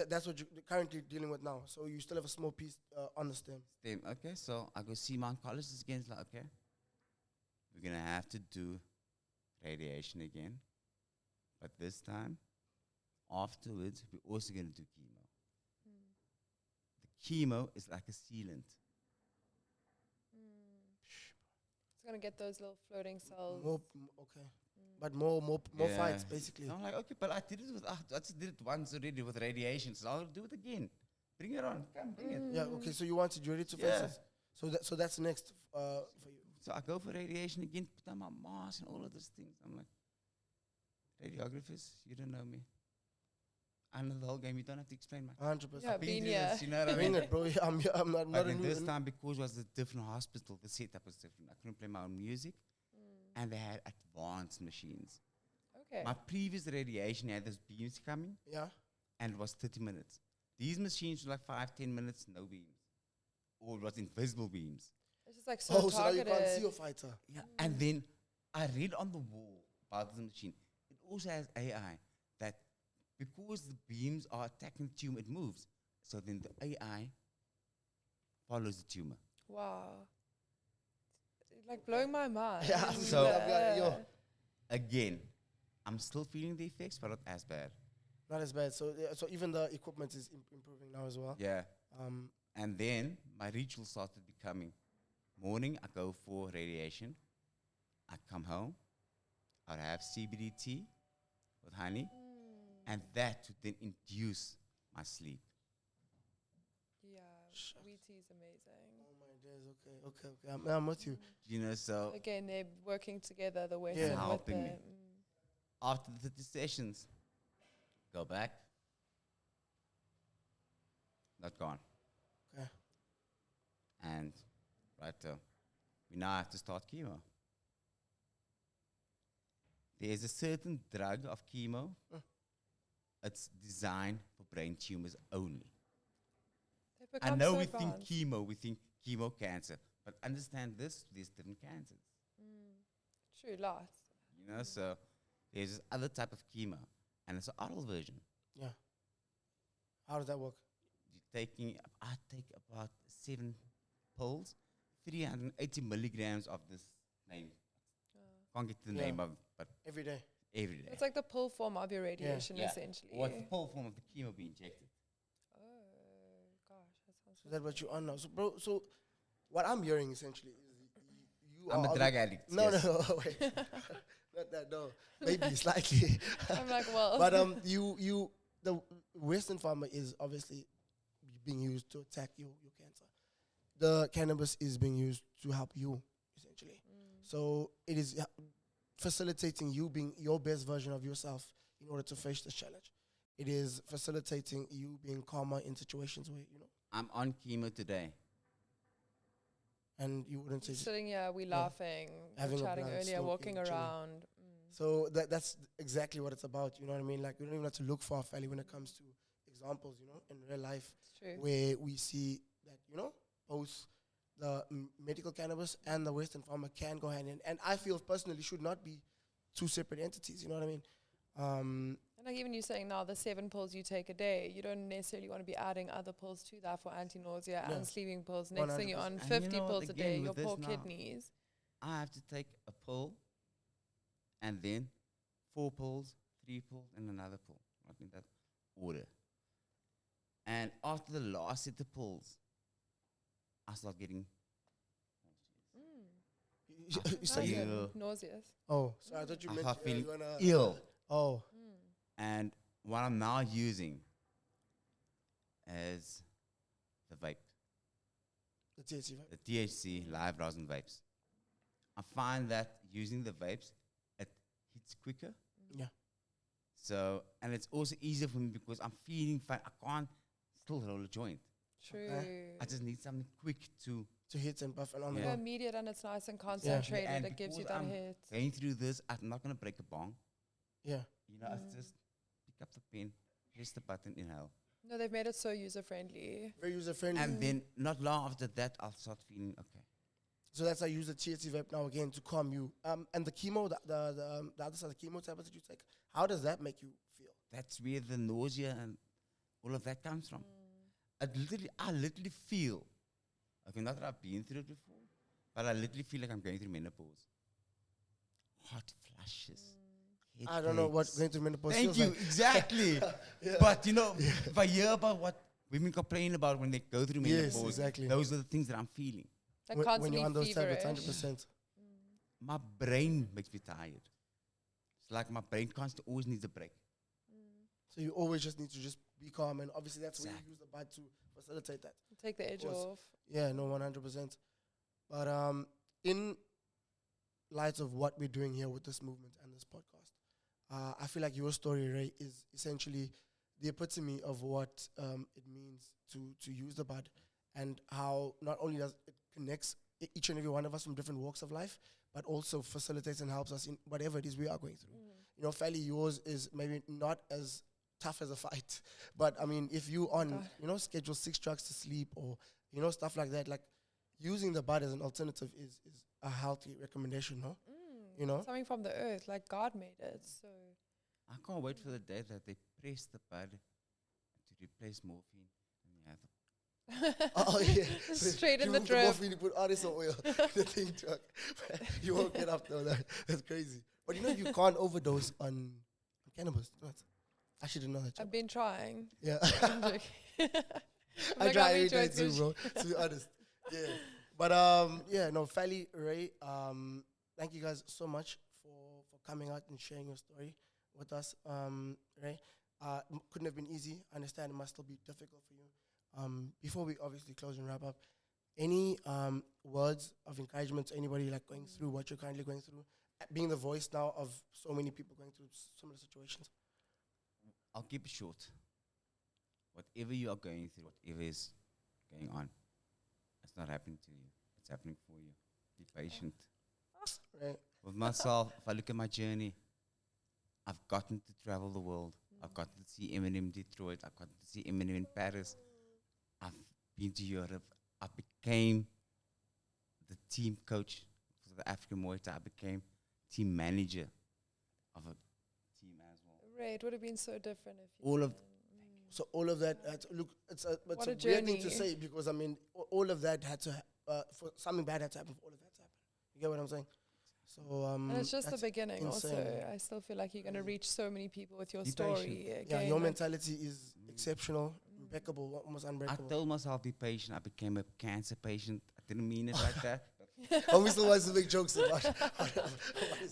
[SPEAKER 2] That's what you're currently dealing with now. So you still have a small piece on the stem.
[SPEAKER 4] Stem, okay, so I go see my oncologist again. It's like, okay, we're going to have to do radiation again. But this time, afterwards, we're also going to do chemo. The chemo is like a sealant.
[SPEAKER 3] It's gonna get those little floating cells.
[SPEAKER 2] Okay. But more
[SPEAKER 4] Yeah.
[SPEAKER 2] fights, basically.
[SPEAKER 4] So I'm like, okay, but I did it with, I just did it once already with radiation, so I'll do it again. Bring it on, come, bring it.
[SPEAKER 2] Yeah, okay, so you ready to face
[SPEAKER 4] Yeah.
[SPEAKER 2] it. So that's next for you.
[SPEAKER 4] So I go for radiation again, put on my mask and all of those things. I'm like, radiographers, you don't know me. I know the whole game, you don't have to explain much.
[SPEAKER 2] 100%.
[SPEAKER 3] Yeah,
[SPEAKER 4] I've been
[SPEAKER 3] been
[SPEAKER 4] through
[SPEAKER 3] here.
[SPEAKER 4] this, you know what I
[SPEAKER 2] Bring
[SPEAKER 4] mean?
[SPEAKER 2] it, bro. Yeah, I'm not
[SPEAKER 4] But
[SPEAKER 2] a
[SPEAKER 4] then
[SPEAKER 2] new.
[SPEAKER 4] this time, because it was a different hospital, the setup was different. I couldn't play my own music, and they had advanced machines.
[SPEAKER 3] Okay.
[SPEAKER 4] My previous radiation had those beams coming,
[SPEAKER 2] Yeah.
[SPEAKER 4] and it was 30 minutes. These machines were like 5-10 minutes, no beams. Or it was invisible beams.
[SPEAKER 3] It's just like so
[SPEAKER 2] Oh, so now you
[SPEAKER 3] targeted.
[SPEAKER 2] can't see your fighter.
[SPEAKER 4] Yeah. And then I read on the wall about the machine. It also has AI that because the beams are attacking the tumor, it moves. So then the AI follows the tumor.
[SPEAKER 3] Wow. It's like blowing my mind.
[SPEAKER 2] Yeah,
[SPEAKER 4] So-
[SPEAKER 3] Yeah.
[SPEAKER 4] Again, I'm still feeling the effects, but not as bad.
[SPEAKER 2] Not as bad. So so even the equipment is improving now as well.
[SPEAKER 4] Yeah.
[SPEAKER 2] Um,
[SPEAKER 4] And then my ritual started becoming morning, I go for radiation. I come home, I'd have CBD tea with honey, and that would then induce my sleep.
[SPEAKER 3] Yeah. Wheat tea is amazing.
[SPEAKER 2] oh my days. Okay. I'm with you.
[SPEAKER 4] You know, so
[SPEAKER 3] Again, they're working together, the West
[SPEAKER 2] Yeah.
[SPEAKER 3] and with
[SPEAKER 4] Helping
[SPEAKER 3] the...
[SPEAKER 4] me. After the 30 sessions, go back. Not gone.
[SPEAKER 2] Okay.
[SPEAKER 4] And we now have to start chemo. There's a certain drug of chemo. It's designed for brain tumors only.
[SPEAKER 3] They've
[SPEAKER 4] I
[SPEAKER 3] become
[SPEAKER 4] know
[SPEAKER 3] so
[SPEAKER 4] we think
[SPEAKER 3] advanced.
[SPEAKER 4] chemo, we think chemo cancer, but understand this, there's different cancers.
[SPEAKER 3] True, lots.
[SPEAKER 4] You know, so there's this other type of chemo, and it's an oral version.
[SPEAKER 2] Yeah. How does that work?
[SPEAKER 4] I take about 7 pills, 380 milligrams of this name. Can't get the
[SPEAKER 2] Yeah.
[SPEAKER 4] name of it, but
[SPEAKER 2] Every day.
[SPEAKER 4] every day.
[SPEAKER 3] It's like the pill form of your radiation, essentially.
[SPEAKER 4] Or it's the full form of the chemo being injected.
[SPEAKER 3] Oh, gosh, that sounds
[SPEAKER 2] So that's what you are now. So, bro, so what I'm hearing essentially is you
[SPEAKER 4] I'm
[SPEAKER 2] are
[SPEAKER 4] a drug addict.
[SPEAKER 2] No,
[SPEAKER 4] yes.
[SPEAKER 2] no, wait. Not that, no. Maybe slightly.
[SPEAKER 3] I'm like, well.
[SPEAKER 2] But the Western pharma is obviously being used to attack your cancer. The cannabis is being used to help you, essentially. So it is facilitating you being your best version of yourself in order to face this challenge. It is facilitating you being calmer in situations where,
[SPEAKER 4] I'm on chemo today.
[SPEAKER 2] and you wouldn't say.
[SPEAKER 3] Sitting here, we laughing,
[SPEAKER 2] Having a
[SPEAKER 3] chatting
[SPEAKER 2] blunt,
[SPEAKER 3] earlier, walking
[SPEAKER 2] smoking, chilling.
[SPEAKER 3] around.
[SPEAKER 2] So that's exactly what it's about. You know what I mean? Like, we don't even have to look far, fairly, when it comes to examples, in real life,
[SPEAKER 3] It's true.
[SPEAKER 2] where we see that, both the medical cannabis and the Western pharma can go hand in. And I feel personally should not be two separate entities. You know what I mean?
[SPEAKER 3] And like even you saying now, the 7 pills you take a day, you don't necessarily want to be adding other pills to that for anti-nausea
[SPEAKER 2] No.
[SPEAKER 3] and sleeping pills. Next thing you're
[SPEAKER 2] 100%.
[SPEAKER 3] on
[SPEAKER 4] And
[SPEAKER 3] 50
[SPEAKER 4] you know what,
[SPEAKER 3] pills a
[SPEAKER 4] again,
[SPEAKER 3] day,
[SPEAKER 4] with
[SPEAKER 3] your
[SPEAKER 4] this
[SPEAKER 3] poor
[SPEAKER 4] now,
[SPEAKER 3] kidneys.
[SPEAKER 4] I have to take a pill, and then 4 pills, 3 pills, and another pill. Not in that order. And after the last set of pills, I start getting
[SPEAKER 2] So
[SPEAKER 4] Yeah.
[SPEAKER 3] Nausea. Nauseous.
[SPEAKER 2] oh, so I thought you
[SPEAKER 4] I
[SPEAKER 2] meant
[SPEAKER 4] start feeling
[SPEAKER 2] you wanna,
[SPEAKER 4] ill.
[SPEAKER 2] Oh,
[SPEAKER 4] And what I'm now using is the vape,
[SPEAKER 2] the THC, right?
[SPEAKER 4] the THC live rosin vapes. I find that using the vapes, it hits quicker.
[SPEAKER 2] Yeah.
[SPEAKER 4] So, and it's also easier for me because I'm feeling fine. I can't still roll a joint.
[SPEAKER 3] True.
[SPEAKER 4] I just need something quick to
[SPEAKER 2] To hit and buff and on the
[SPEAKER 3] Go
[SPEAKER 4] Yeah.
[SPEAKER 2] go.
[SPEAKER 3] immediate and it's nice and concentrated.
[SPEAKER 4] And
[SPEAKER 3] It gives you
[SPEAKER 4] because
[SPEAKER 3] that
[SPEAKER 4] I'm
[SPEAKER 3] hit.
[SPEAKER 4] going through this. I'm not going to break a bong.
[SPEAKER 2] Yeah.
[SPEAKER 4] You know, it's just pick up the pen, press the button, inhale.
[SPEAKER 3] No, they've made it so user friendly.
[SPEAKER 2] Very user friendly.
[SPEAKER 4] And then not long after that, I'll start feeling okay.
[SPEAKER 2] So that's how I use the THC vape now again to calm you. And the chemo, the other side, the chemo tablets that you take, how does that make you feel?
[SPEAKER 4] That's where the nausea and all of that comes from. I literally feel, okay, not that I've been through it before, but I literally feel like I'm going through menopause. Hot flushes.
[SPEAKER 2] I don't know what
[SPEAKER 4] headaches.
[SPEAKER 2] going through menopause
[SPEAKER 4] Thank
[SPEAKER 2] feels
[SPEAKER 4] you,
[SPEAKER 2] like.
[SPEAKER 4] exactly. But you know, if I hear about what women complain about when they go through
[SPEAKER 2] Yes,
[SPEAKER 4] menopause,
[SPEAKER 2] exactly.
[SPEAKER 4] those are the things that I'm feeling.
[SPEAKER 3] Like
[SPEAKER 2] When
[SPEAKER 3] constantly
[SPEAKER 2] you're on those tablets,
[SPEAKER 3] feverish.
[SPEAKER 2] 100%.
[SPEAKER 4] My brain makes me tired. It's like my brain constantly always needs a break.
[SPEAKER 2] So you always just need to just be calm, and obviously that's where you
[SPEAKER 4] Exactly.
[SPEAKER 2] use the bud to facilitate that.
[SPEAKER 3] Take the edge
[SPEAKER 2] course.
[SPEAKER 3] off.
[SPEAKER 2] Yeah, no, 100%. But in light of what we're doing here with this movement and this podcast, I feel like your story, Ray, is essentially the epitome of what it means to use the bud, and how not only does it connects each and every one of us from different walks of life, but also facilitates and helps us in whatever it is we are going through. You know, fairly yours is maybe not as tough as a fight, but I mean, if you on,
[SPEAKER 3] God.
[SPEAKER 2] you know, schedule 6 drugs to sleep or, you know, stuff like that, like using the bud as an alternative is a healthy recommendation, no? You know?
[SPEAKER 3] Something from the earth, like God made it. So
[SPEAKER 4] I can't wait for the day that they press the bud to replace morphine. And you have
[SPEAKER 2] Oh yeah,
[SPEAKER 3] Straight in
[SPEAKER 2] you
[SPEAKER 3] the
[SPEAKER 2] move
[SPEAKER 3] drip.
[SPEAKER 2] morphine, you put artisan oil, the thing truck. You won't get up though. That's crazy. But you know you can't overdose on cannabis. Right? I should know that.
[SPEAKER 3] I've been trying.
[SPEAKER 2] Yeah,
[SPEAKER 3] I'm joking.
[SPEAKER 2] I
[SPEAKER 3] Like,
[SPEAKER 2] try
[SPEAKER 3] I'll
[SPEAKER 2] every
[SPEAKER 3] be
[SPEAKER 2] day
[SPEAKER 3] joking.
[SPEAKER 2] too, bro. To be honest, yeah. But yeah, no, Fally, Ray, thank you guys so much for coming out and sharing your story with us, Ray. Couldn't have been easy. I understand it must still be difficult for you. Before we obviously close and wrap up, any words of encouragement to anybody like going through what you're currently going through, being the voice now of so many people going through similar situations?
[SPEAKER 4] I'll keep it short. Whatever you are going through, whatever is going on, it's not happening to you. It's happening for you. Be patient.
[SPEAKER 2] Right.
[SPEAKER 4] With myself, if I look at my journey, I've gotten to travel the world. I've gotten to see Eminem in Detroit. I've gotten to see Eminem in Paris. I've been to Europe. I became the team coach for the African Muay Thai. I became team manager of a team as well.
[SPEAKER 3] Ray, it would have been so different if you
[SPEAKER 4] All of
[SPEAKER 3] didn't.
[SPEAKER 2] So all of that, look, it's a
[SPEAKER 3] What
[SPEAKER 2] weird
[SPEAKER 3] a
[SPEAKER 2] thing to
[SPEAKER 3] journey.
[SPEAKER 2] say because I mean, all of that had to, for something bad had to happen for all of that to happen. You get what I'm saying? So
[SPEAKER 3] And it's just the
[SPEAKER 2] that's
[SPEAKER 3] beginning
[SPEAKER 2] insane.
[SPEAKER 3] also. I still feel like you're going to reach so many people with your
[SPEAKER 4] Be
[SPEAKER 3] story.
[SPEAKER 4] patient.
[SPEAKER 2] yeah,
[SPEAKER 3] Again,
[SPEAKER 2] your
[SPEAKER 3] like,
[SPEAKER 2] mentality is exceptional, impeccable, almost
[SPEAKER 4] I
[SPEAKER 2] unbreakable.
[SPEAKER 4] told myself be patient. I became a cancer patient. I didn't mean it like that.
[SPEAKER 2] And we still want to make jokes about it.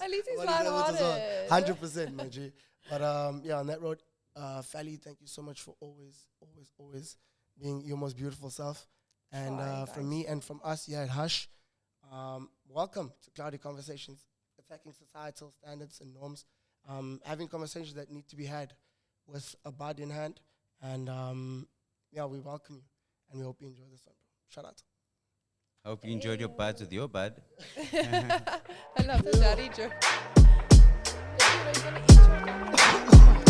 [SPEAKER 3] At least he's
[SPEAKER 2] What is that with us all?
[SPEAKER 3] lighthearted.
[SPEAKER 2] 100%, my G. But yeah, on that road, Fally, thank you so much for always being your most beautiful self. And
[SPEAKER 3] Trying,
[SPEAKER 2] from
[SPEAKER 3] guys.
[SPEAKER 2] me and from us here at Hush, welcome to Cloudy Conversations, attacking societal standards and norms, having conversations that need to be had with a bud in hand. And yeah, we welcome you and we hope you enjoy this one, bro. Shout out.
[SPEAKER 4] Hope you enjoyed your buds with your bud.
[SPEAKER 3] I love the daddy joke. Yeah, you know, you're gonna eat your